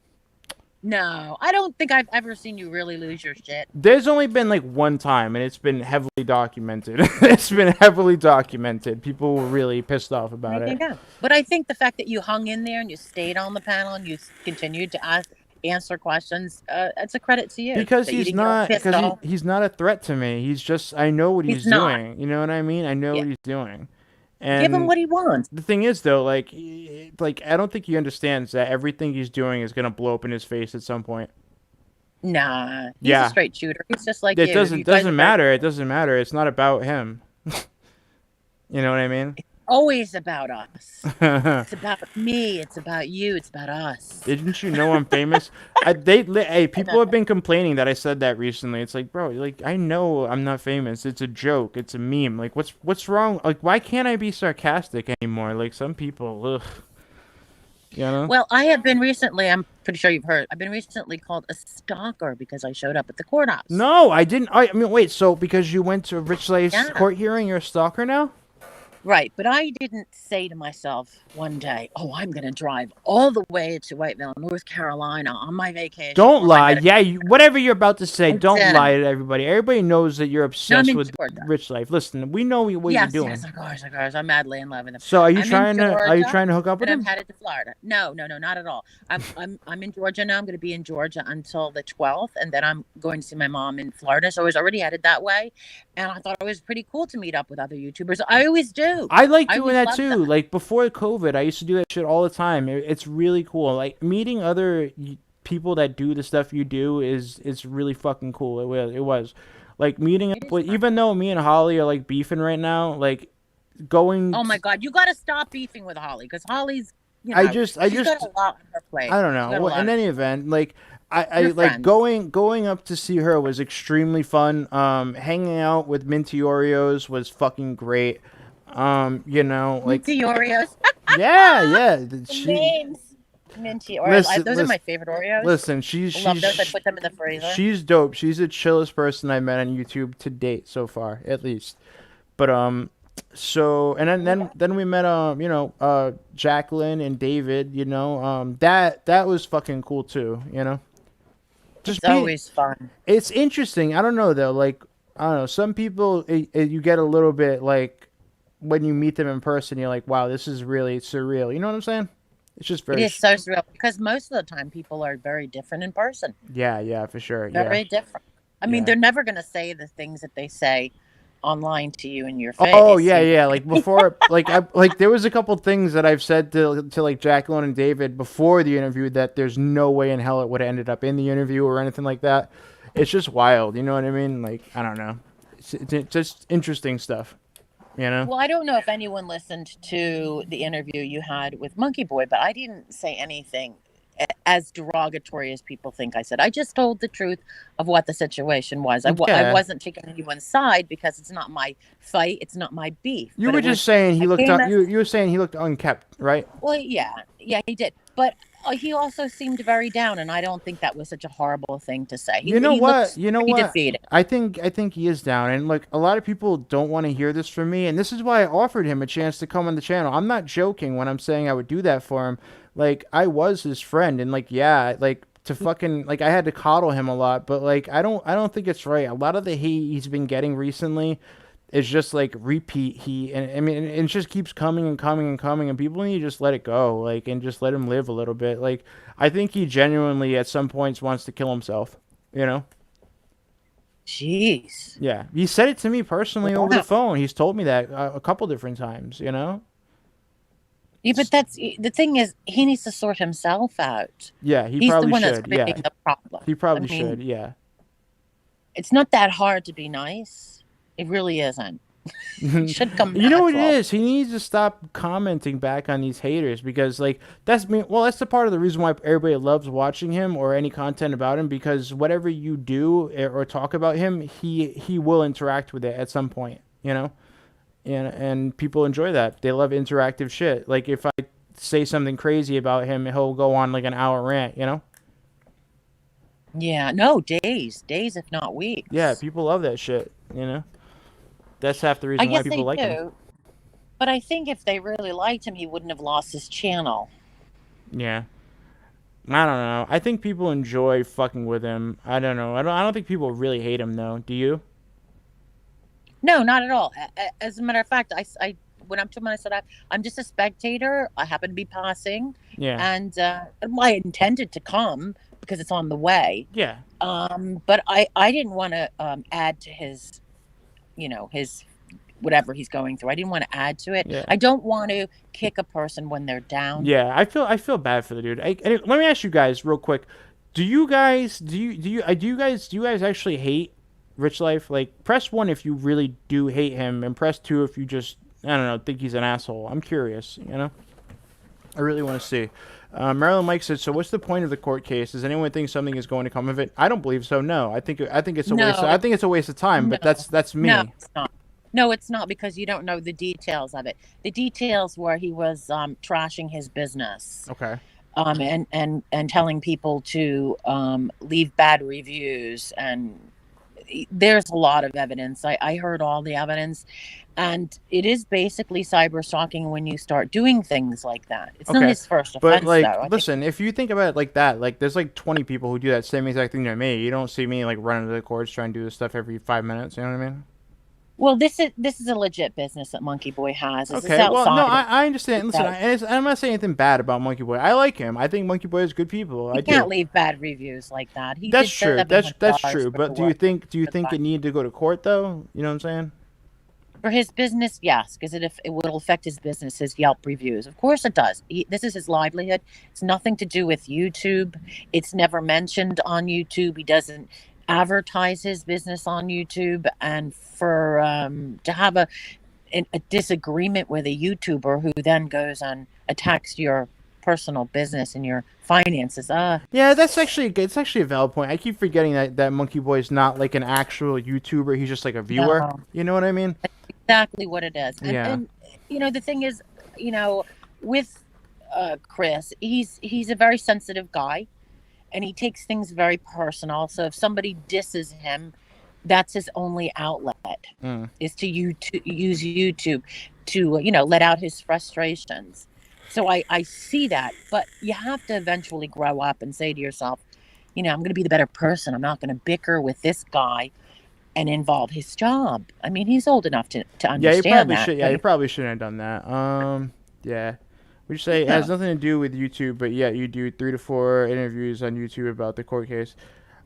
No, I don't think I've ever seen you really lose your shit. There's only been like one time, and it's been heavily documented. It's been heavily documented. People were really pissed off about it. But I think the fact that you hung in there and you stayed on the panel and you continued to answer questions, that's a credit to you. Because he's not a threat to me. He's just, I know what he's doing. You know what I mean? I know what he's doing. And give him what he wants. The thing is, though, like I don't think he understands that everything he's doing is gonna blow up in his face at some point. Nah, he's a straight shooter. He's just like it you. Doesn't matter. It doesn't matter. It's not about him. You know what I mean? It's always about us. It's about me. It's about you. It's about us. Didn't you know I'm famous? People have been complaining that I said that recently. It's like, bro, like I know I'm not famous. It's a joke. It's a meme. Like, what's wrong? Like, why can't I be sarcastic anymore? Like some people, ugh. You know? Well, I have been recently. I'm pretty sure you've heard. I've been recently called a stalker because I showed up at the courthouse. No, I didn't. I mean, wait. So because you went to Richlife's court hearing, you're a stalker now? Right, but I didn't say to myself one day, "Oh, I'm going to drive all the way to Whiteville, North Carolina on my vacation." Don't lie. Whatever you're about to say, don't lie to everybody. Everybody knows that you're obsessed with Richlife. Listen, we know what you're doing. Yes, of course. I'm madly in love with him. So are you trying to hook up with him? I'm headed to Florida. No, not at all. I'm in Georgia now. I'm going to be in Georgia until the 12th, and then I'm going to see my mom in Florida. So I was already headed that way, and I thought it was pretty cool to meet up with other YouTubers. I always do. I like doing that too. Like before COVID, I used to do that shit all the time. It's really cool. Like meeting other people that do the stuff you do is really fucking cool. It was like meeting up with, even though me and Holly are like beefing right now, like going. Oh my God, you got to stop beefing with Holly because Holly's. You know, she's got a lot on her plate. I don't know. Well, in any event, like. I like going up to see her was extremely fun. Hanging out with Minty Oreos was fucking great. You know, like Minty Oreos. yeah. Names. Minty Oreos. Those are my favorite Oreos. Listen, she's those. I put them in the freezer. She's dope. She's the chillest person I met on YouTube to date so far, at least. But so and then we met Jacqueline and David. You know, that was fucking cool too. You know. It's always fun. It's interesting. I don't know though. Like I don't know. Some people you get a little bit like when you meet them in person, you're like, wow, this is really surreal. You know what I'm saying? It's just very. It is so surreal because most of the time people are very different in person. Yeah, for sure. Very different. I mean, they're never gonna say the things that they say online to you in your face. Oh yeah. Like before, like there was a couple things that I've said to like Jacqueline and David before the interview that there's no way in hell it would have ended up in the interview or anything like that. It's just wild. You know what I mean? Like I don't know. It's just interesting stuff. You know? Well, I don't know if anyone listened to the interview you had with Monkey Boy, but I didn't say anything as derogatory as people think I said. I just told the truth of what the situation was. I wasn't taking anyone's side because it's not my fight. It's not my beef. You were just saying he looked. You were saying he looked unkept, right? Well, yeah, he did. But he also seemed very down, and I don't think that was such a horrible thing to say. You know what? Defeated. I think he is down, and like a lot of people don't want to hear this from me, and this is why I offered him a chance to come on the channel. I'm not joking when I'm saying I would do that for him. Like I was his friend, and like to fucking like I had to coddle him a lot, but like I don't think it's right. A lot of the hate he's been getting recently is just like repeat heat, and I mean it just keeps coming and coming and coming, and people need to just let it go, like, and just let him live a little bit. Like I think he genuinely at some points wants to kill himself, you know. Jeez. Yeah, he said it to me personally over the phone. He's told me that a couple different times, you know. Yeah, but that's the thing is he needs to sort himself out. Yeah, he's probably the one should. That's creating the problem. He probably should. Yeah. It's not that hard to be nice. It really isn't. Should come. You know what it is? He needs to stop commenting back on these haters because, like, that's the part of the reason why everybody loves watching him or any content about him, because whatever you do or talk about him, he will interact with it at some point. You know. And people enjoy that. They love interactive shit. Like if I say something crazy about him, he'll go on like an hour rant, you know? Yeah, no, days if not weeks. Yeah, people love that shit, you know? That's half the reason why people like him. But I think if they really liked him, he wouldn't have lost his channel. Yeah. I don't know. I think people enjoy fucking with him. I don't know. I don't think people really hate him though. Do you? No, not at all. As a matter of fact, I went up to him and I said, I'm just a spectator. I happen to be passing. Yeah. And I intended to come because it's on the way. Yeah. But I didn't want to add to his, his whatever he's going through. I didn't want to add to it. Yeah. I don't want to kick a person when they're down. Yeah, I feel bad for the dude. Let me ask you guys real quick. Do you guys actually hate Richlife? Like, press 1 if you really do hate him, and press 2 if you just, I don't know, think he's an asshole. I'm curious, I really want to see. Marilyn Mike said, so what's the point of the court case? Does anyone think something is going to come of it? I don't believe so. No, I think it's a waste. I think it's a waste of time. But that's me. No, it's not. No, it's not, because you don't know the details of it. The details where he was trashing his business. Okay. And telling people to leave bad reviews, and there's a lot of evidence. I heard all the evidence, and it is basically cyber stalking when you start doing things like that. It's not his first offense. But listen, if you think about it like that, like there's like 20 people who do that same exact thing to me. You don't see me like running to the courts trying to do this stuff every 5 minutes. You know what I mean? Well, this is a legit business that Monkey Boy has. Okay, well, no, I understand. Listen, I'm not saying anything bad about Monkey Boy. I like him. I think Monkey Boy is good people. You can't leave bad reviews like that. That's true. That's true. But do you think it needed to go to court though? You know what I'm saying? For his business, yes, because it will affect his business, his Yelp reviews. Of course it does. This is his livelihood. It's nothing to do with YouTube. It's never mentioned on YouTube. He doesn't advertise his business on YouTube, and for to have a disagreement with a YouTuber who then goes and attacks your personal business and your finances. Yeah, it's actually a valid point. I keep forgetting that Monkey Boy is not like an actual YouTuber. He's just like a viewer. No. You know what I mean? That's exactly what it is. And the thing is, with Chris, he's a very sensitive guy. And he takes things very personal. So if somebody disses him, that's his only outlet, is to use YouTube to, let out his frustrations. So I see that. But you have to eventually grow up and say to yourself, I'm going to be the better person. I'm not going to bicker with this guy and involve his job. I mean, he's old enough to understand that. He probably shouldn't have done that. Yeah. Would you say it has nothing to do with YouTube, but yet you do 3 to 4 interviews on YouTube about the court case?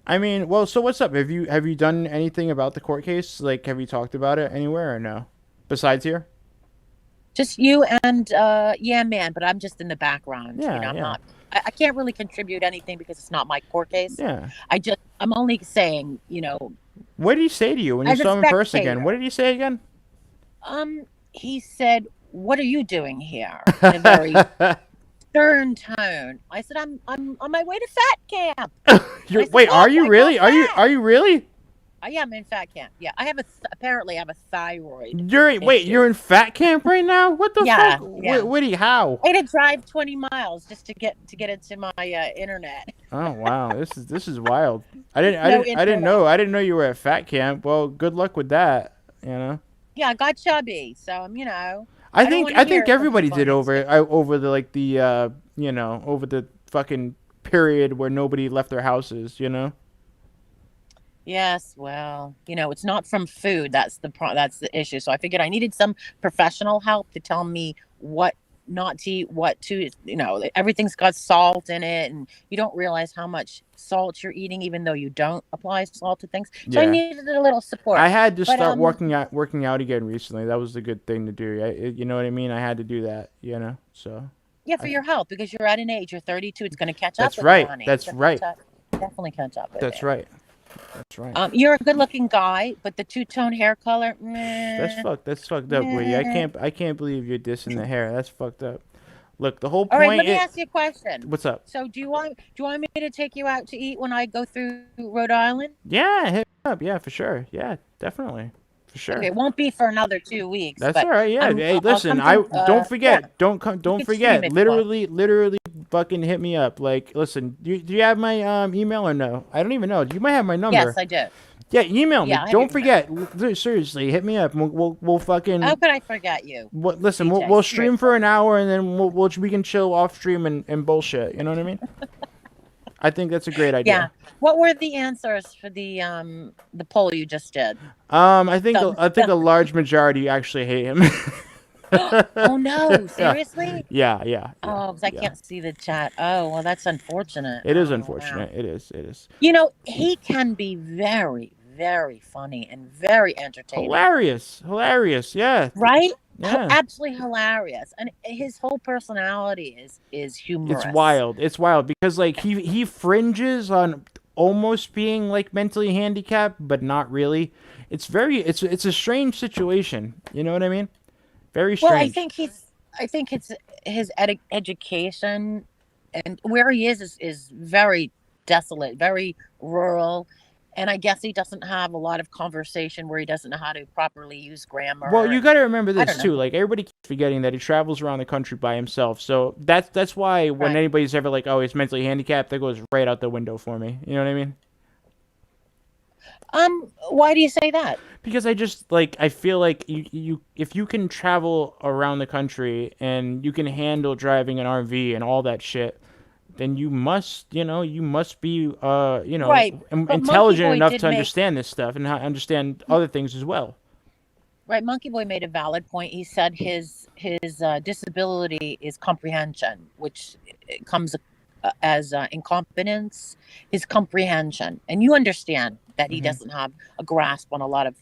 I mean, well, so what's up? Have you done anything about the court case? Like, have you talked about it anywhere or no? Besides here? Just you and man, but I'm just in the background. Yeah, I'm not. I can't really contribute anything because it's not my court case. Yeah. I'm only saying, What did he say to you when you saw him in person again? What did he say again? He said, "What are you doing here?" In a very stern tone. I said, "I'm on my way to fat camp." Wait, are you really? Are you really? I am in fat camp. Yeah, apparently I have a thyroid. You're in fat camp right now? What the fuck? Yeah. Witty, how? I had to drive 20 miles just to get into my internet. Oh wow, this is wild. I didn't know you were at fat camp. Well, good luck with that. Yeah, I got chubby, so I think everybody did over the over the fucking period where nobody left their houses. Yes, well, it's not from food. That's the issue. So I figured I needed some professional help to tell me what not to eat, what to, everything's got salt in it, and you don't realize how much salt you're eating, even though you don't apply salt to things. So I needed a little support. I had to start working out again recently. That was the good thing to do. You know what I mean? I had to do that. So. Yeah, for your health, because you're at an age. You're 32. It's going to catch up. That's right. That's right. Definitely catch up. That's right. That's right. You're a good-looking guy, but the two-tone hair color, That's fucked up, Witty. I can't believe you're dissing the hair. That's fucked up. Look, the whole point. All right, let me ask you a question. What's up? So, do you want me to take you out to eat when I go through Rhode Island? Yeah, hit me up. Yeah, for sure. Yeah, definitely. For sure. Okay, it won't be for another 2 weeks. That's all right. Yeah. Hey, listen. Don't forget. Don't forget. Literally, fucking hit me up. Like, listen. Do you have my email or no? I don't even know. You might have my number. Yes, I do. Yeah, email me. Don't forget. Seriously, hit me up. We'll fucking. How could I forget you? Listen, we'll stream for an hour and then we can chill off stream and bullshit. You know what I mean? I think that's a great idea. Yeah. What were the answers for the poll you just did? I think a large majority actually hate him. Oh no! Seriously? Yeah. Oh, because I can't see the chat. Oh, well, that's unfortunate. It is unfortunate. Wow. It is. You know, he can be very, very funny and very entertaining. Hilarious. Yeah. Right? Yeah. Absolutely hilarious, and his whole personality is humorous. It's wild because like he fringes on almost being like mentally handicapped, but not really. It's a strange situation. You know what I mean? Very strange. Well, I think it's his education and where he is very desolate, very rural. And I guess he doesn't have a lot of conversation where he doesn't know how to properly use grammar. Well, you got to remember this too. Like everybody keeps forgetting that he travels around the country by himself. So that's why when anybody's ever like, oh, he's mentally handicapped, that goes right out the window for me. You know what I mean? Why do you say that? Because I just like I feel like you if you can travel around the country and you can handle driving an RV and all that shit, then you must be intelligent enough to understand this stuff and understand other things as well. Right, Monkey Boy made a valid point. He said his disability is comprehension, which comes as incompetence. His comprehension, and you understand that he doesn't have a grasp on a lot of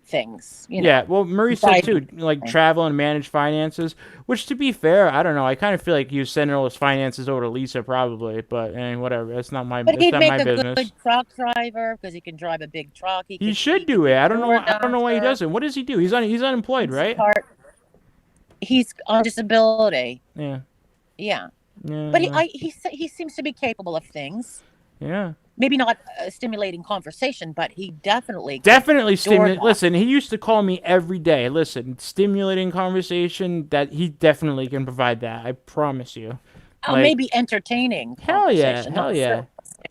things. Yeah, well, Murray said too, like travel and manage finances, which to be fair, I don't know. I kind of feel like he was sending all his finances over to Lisa probably, but whatever. That's not my business. But he'd make a good truck driver because he can drive a big truck. He should do it. I don't know why he doesn't. What does he do? He's unemployed, right? He's on disability. Yeah. But he seems to be capable of things. Yeah. Maybe not stimulating conversation, but he definitely stimulate. Listen, he used to call me every day. Listen, stimulating conversation, that he definitely can provide that. I promise you. Oh, maybe entertaining. Hell yeah.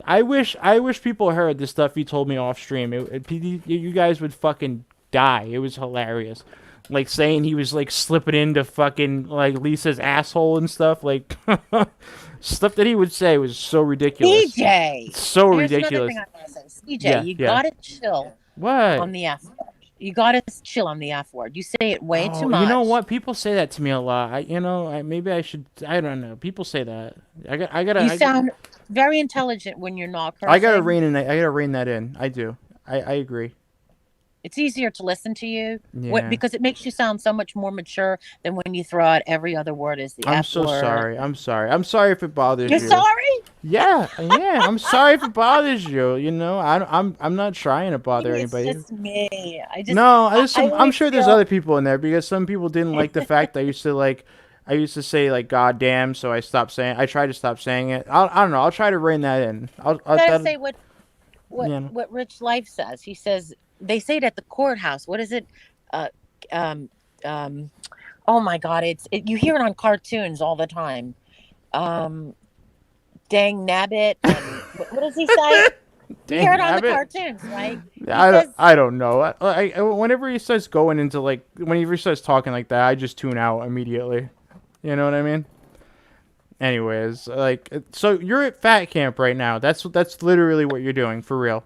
I wish people heard the stuff he told me off stream. You guys would fucking die. It was hilarious. Like saying he was like slipping into fucking like Lisa's asshole and stuff. Like stuff that he would say was so ridiculous. CJ, so ridiculous. CJ, you gotta chill. What? On the F word. You gotta chill on the F word. You say it way too much. You know what? People say that to me a lot. Maybe I should. I don't know. People say that. I gotta. You sound very intelligent when you're not cursing. I gotta rein that in. I do. I agree. It's easier to listen to you because it makes you sound so much more mature than when you throw out every other word as the F word. I'm so sorry. I'm sorry if it bothers you. You're sorry? Yeah. I'm sorry if it bothers you. I'm not trying to bother anybody. It's just me. I'm sure there's other people in there because some people didn't like the fact that I used to say like "God damn," so I tried to stop saying it. I don't know. I'll try to rein that in. I'll say what Richlife says. He says. They say it at the courthouse. What is it? Oh my God! You hear it on cartoons all the time. Dang nabbit. What does he say? You hear it on the cartoons, right? I don't know. Whenever he starts going into whenever he starts talking like that, I just tune out immediately. You know what I mean? Anyways, so you're at Fat Camp right now. That's literally what you're doing for real.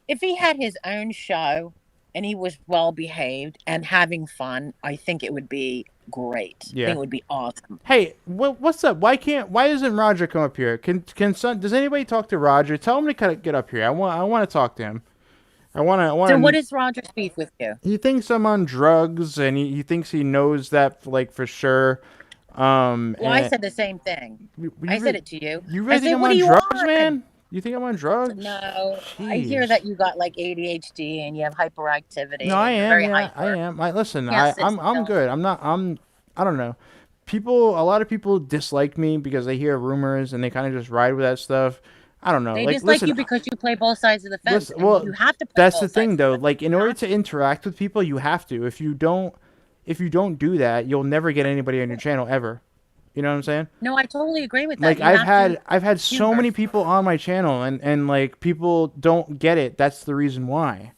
If he had his own show and he was well behaved and having fun, I think it would be great. Yeah. I think it would be awesome. Hey, what's up? Why doesn't Roger come up here? Does anybody talk to Roger? Tell him to get up here. I want to talk to him. So what is Roger's beef with you? He thinks I'm on drugs and he thinks he knows that for sure. I said the same thing. I said it to you. You really think I'm on drugs, man? You think I'm on drugs? No. Jeez. I hear that you got ADHD and you have hyperactivity. No, I am. I am. Listen, I'm good. I don't know. A lot of people dislike me because they hear rumors and they kind of just ride with that stuff. I don't know. They dislike you because you play both sides of the fence. Well, you have to play that's the thing, though. In order to interact with people, you have to. If you don't do that, you'll never get anybody on your channel ever. You know what I'm saying? No, I totally agree with that. I've had so many people on my channel and people don't get it. That's the reason why.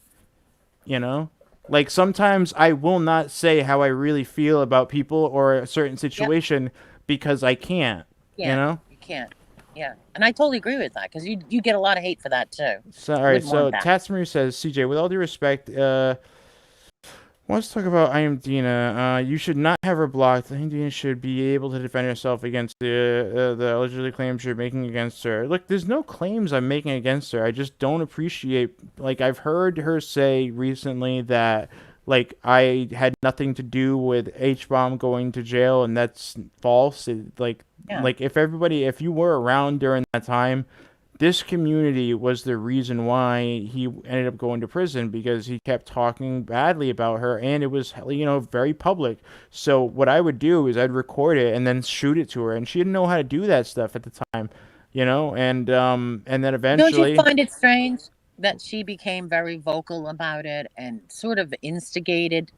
Sometimes I will not say how I really feel about people or a certain situation because I can't. You can't. Yeah, and I totally agree with that because you get a lot of hate for that too. So all right, so Tatsmarie says, CJ, with all due respect, let's talk about I am Dina. You should not have her blocked. I think Dina should be able to defend herself against the allegedly claims you're making against her. Look, there's no claims I'm making against her. I just don't appreciate. Like, I've heard her say recently that like I had nothing to do with H-bomb going to jail, and that's false. Like if you were around during that time, this community was the reason why he ended up going to prison, because he kept talking badly about her, and it was, very public. So what I would do is I'd record it and then shoot it to her, and she didn't know how to do that stuff at the time, and then eventually. Don't you find it strange that she became very vocal about it and sort of instigated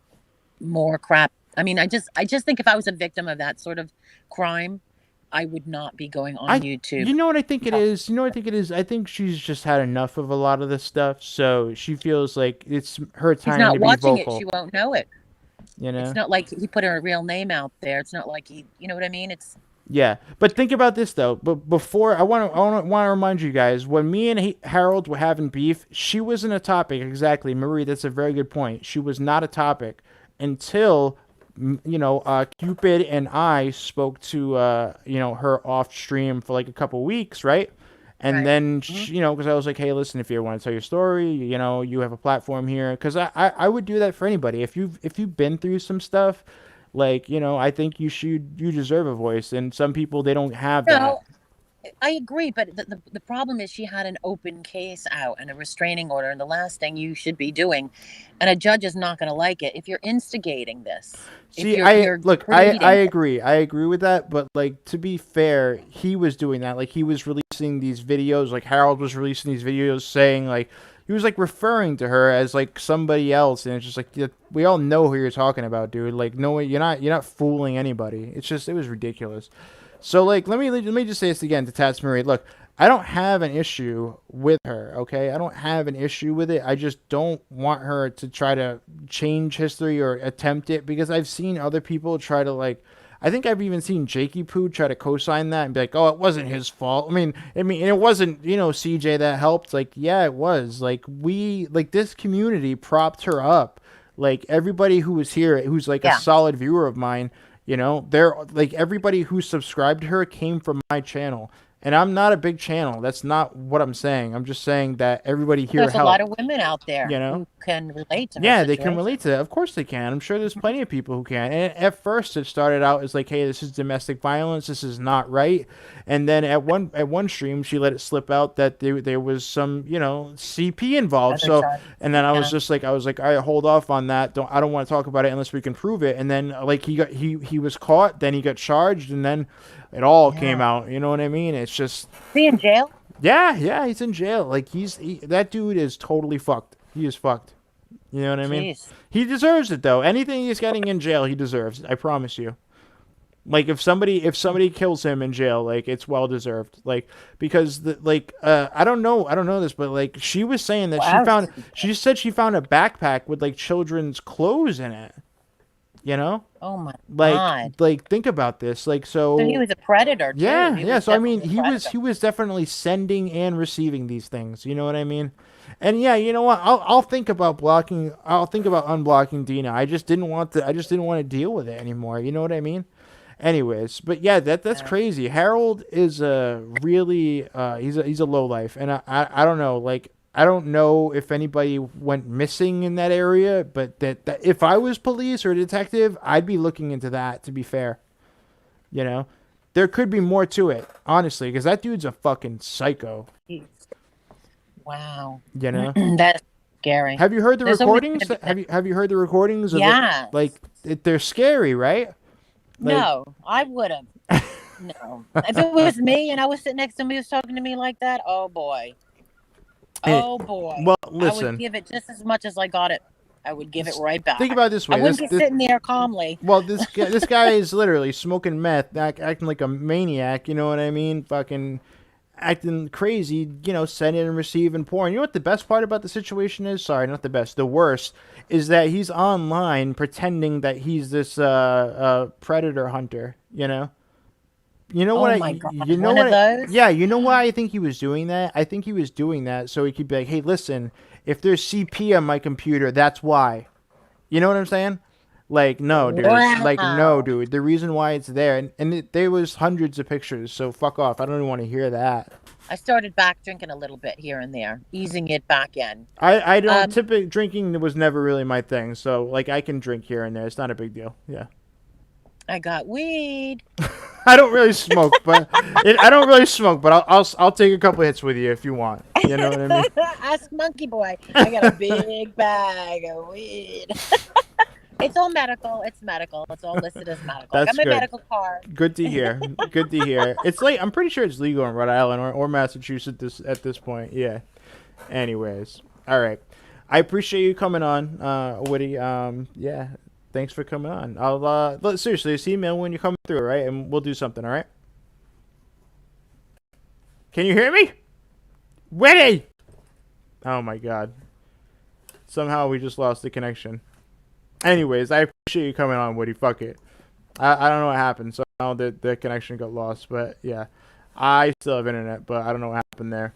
more crap? I mean, I just think if I was a victim of that sort of crime, I would not be going on YouTube. You know what I think it is? I think she's just had enough of a lot of this stuff, so she feels like it's her time to be vocal. She's not watching it. She won't know it. It's not like he put her real name out there. It's not like he, you know what I mean? It's. Yeah, but think about this though. But before, I want to remind you guys, when me and Harold were having beef, she wasn't a topic. Exactly, Marie. That's a very good point. She was not a topic until Cupid and I spoke to her off stream for like a couple weeks, right? And then because I was like, hey, listen, if you want to tell your story, you have a platform here. Because I would do that for anybody. If you've been through some stuff, like, I think you deserve a voice, and some people, they don't have that. I agree, but the problem is she had an open case out and a restraining order, and the last thing you should be doing, and a judge is not going to like it if you're instigating this. See, I agree. I agree with that, but like, to be fair, he was doing that. Like, he was releasing these videos, like Harold was releasing these videos saying, like, he was like referring to her as like somebody else, and it's just like, we all know who you're talking about, dude. Like, no, you're not fooling anybody. It's just, it was ridiculous. So, like, let me just say this again to Tatsmarie. Look, I don't have an issue with her, okay? I don't have an issue with it. I just don't want her to try to change history or attempt it, because I've seen other people try to, like, I think I've even seen Jakey Poo try to co-sign that and be like, oh, it wasn't his fault. I mean, it wasn't, CJ that helped. Like, yeah, it was. Like, this community propped her up. Like, everybody who was here, who's like a solid viewer of mine, they're like, everybody who subscribed to her came from my channel. And I'm not a big channel. That's not what I'm saying. I'm just saying that everybody here helped. There's a lot of women out there who can relate to that. Yeah, they can relate to that. Of course they can. I'm sure there's plenty of people who can. And at first it started out as like, hey, this is domestic violence. This is not right. And then at one stream, she let it slip out that there was some, CP involved. So, and then I was just like, all right, hold off on that. I don't want to talk about it unless we can prove it. And then like he was caught, then he got charged, and then it all came out. You know what I mean? It's just. Is he in jail? Yeah, he's in jail. Like, that dude is totally fucked. He is fucked. You know what I mean? He deserves it, though. Anything he's getting in jail, he deserves. I promise you. Like, if somebody kills him in jail, like, it's well deserved. Like, because I don't know this, but like, she was saying that she said she found a backpack with like children's clothes in it. Oh my God. Like, think about this. Like, so he was a predator too. Yeah. So I mean, he was definitely sending and receiving these things. You know what I mean? And yeah, you know what? I'll think about blocking. I'll think about unblocking Dina. I just didn't want to deal with it anymore. You know what I mean? Anyways, but yeah, that's crazy. Harold is really he's a lowlife, and I don't know, like, I don't know if anybody went missing in that area, but that if I was police or detective, I'd be looking into that, to be fair. There could be more to it, honestly, because that dude's a fucking psycho. Wow. That's scary. Have you heard the recordings? Have you heard the recordings? Yeah. They're scary, right? No, I would have. No. If it was me and I was sitting next to him, he was talking to me like that, oh boy. Oh boy! Well, listen. I would give it just as much as I got it. I would give it right back. Think about it this way. I wouldn't be sitting there calmly. Well, this guy is literally smoking meth, acting like a maniac. You know what I mean? Fucking acting crazy. Sending and receiving porn. You know what the best part about the situation is? Sorry, not the best. The worst is that he's online pretending that he's this predator hunter. You know Oh what? my God, You know one what? of those? Yeah, you know why I think he was doing that? I think he was doing that so he could be like, hey, listen, if there's CP on my computer, that's why. You know what I'm saying? Like, no, dude. Like, no, Wow. dude. The reason why it's there, and there was hundreds of pictures, so fuck off. I don't even want to hear that. I started back drinking a little bit here and there, easing it back in. I don't Um, typically drinking was never really my thing, so like I can drink here and there. It's not a big deal. Yeah. I got weed. I don't really smoke, but I'll take a couple hits with you if you want. You know what I mean? Ask Monkey Boy. I got a big bag of weed. It's all medical. It's medical. It's all listed as medical. That's I got my good. medical card. Good to hear. Good to hear. It's like I'm pretty sure it's legal in Rhode Island or Massachusetts at this point. Yeah. Anyways, all right. I appreciate you coming on, Witty. Yeah. Thanks for coming on. I'll seriously, just email when you come through, all right? And we'll do something, all right? Can you hear me? Witty! Oh my God. Somehow we just lost the connection. Anyways, I appreciate you coming on, Witty. Fuck it. I don't know what happened. So now the connection got lost, but yeah. I still have internet, but I don't know what happened there.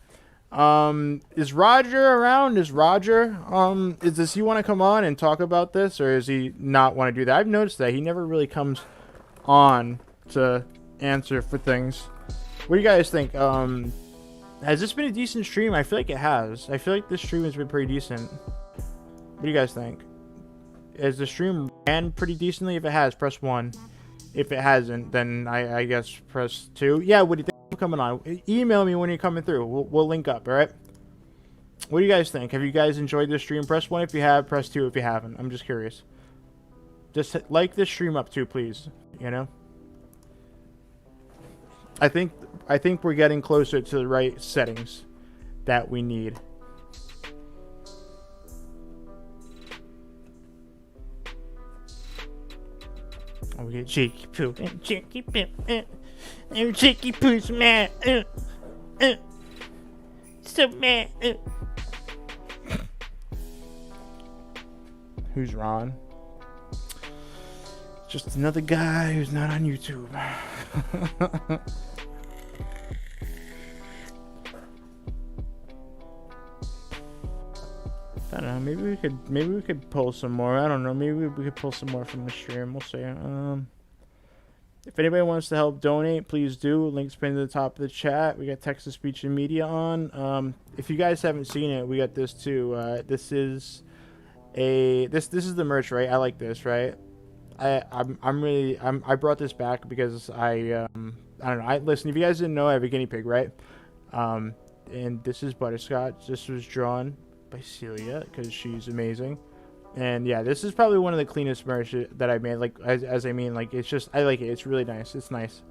Is Roger around? Does he want to come on and talk about this, or does he not want to do that? I've noticed that he never really comes on to answer for things. What do you guys think? Has this been a decent stream? I feel like it has. I feel like this stream has been pretty decent. What do you guys think? Is the stream ran pretty decently? If it has, press 1. If it hasn't, then I guess press 2. Yeah, what do you think? Coming on, email me when you're coming through. We'll link up. All right, what do you guys think? Have you guys enjoyed this stream? Press 1 if you have, press 2 if you haven't. I'm just curious. Just like this stream up too, please. You know, I think we're getting closer to the right settings that we need. Oh, we get cheeky poo and cheeky poo and cheeky poo's mad. So mad. Who's Ron? Just another guy who's not on YouTube. I don't know. Maybe we could pull some more. I don't know. Maybe we could pull some more from the stream. We'll see. If anybody wants to help donate, please do. Links pinned to the top of the chat. We got Texas Speech and Media on. If you guys haven't seen it, we got this too. This is the merch, right? I like this, right? I brought this back because I don't know. Listen, if you guys didn't know, I have a guinea pig, right? And this is Butterscotch. This was drawn by Celia because she's amazing. And yeah, this is probably one of the cleanest merch that I made. Like, as I mean, like, it's just, I like it. It's really nice. It's nice.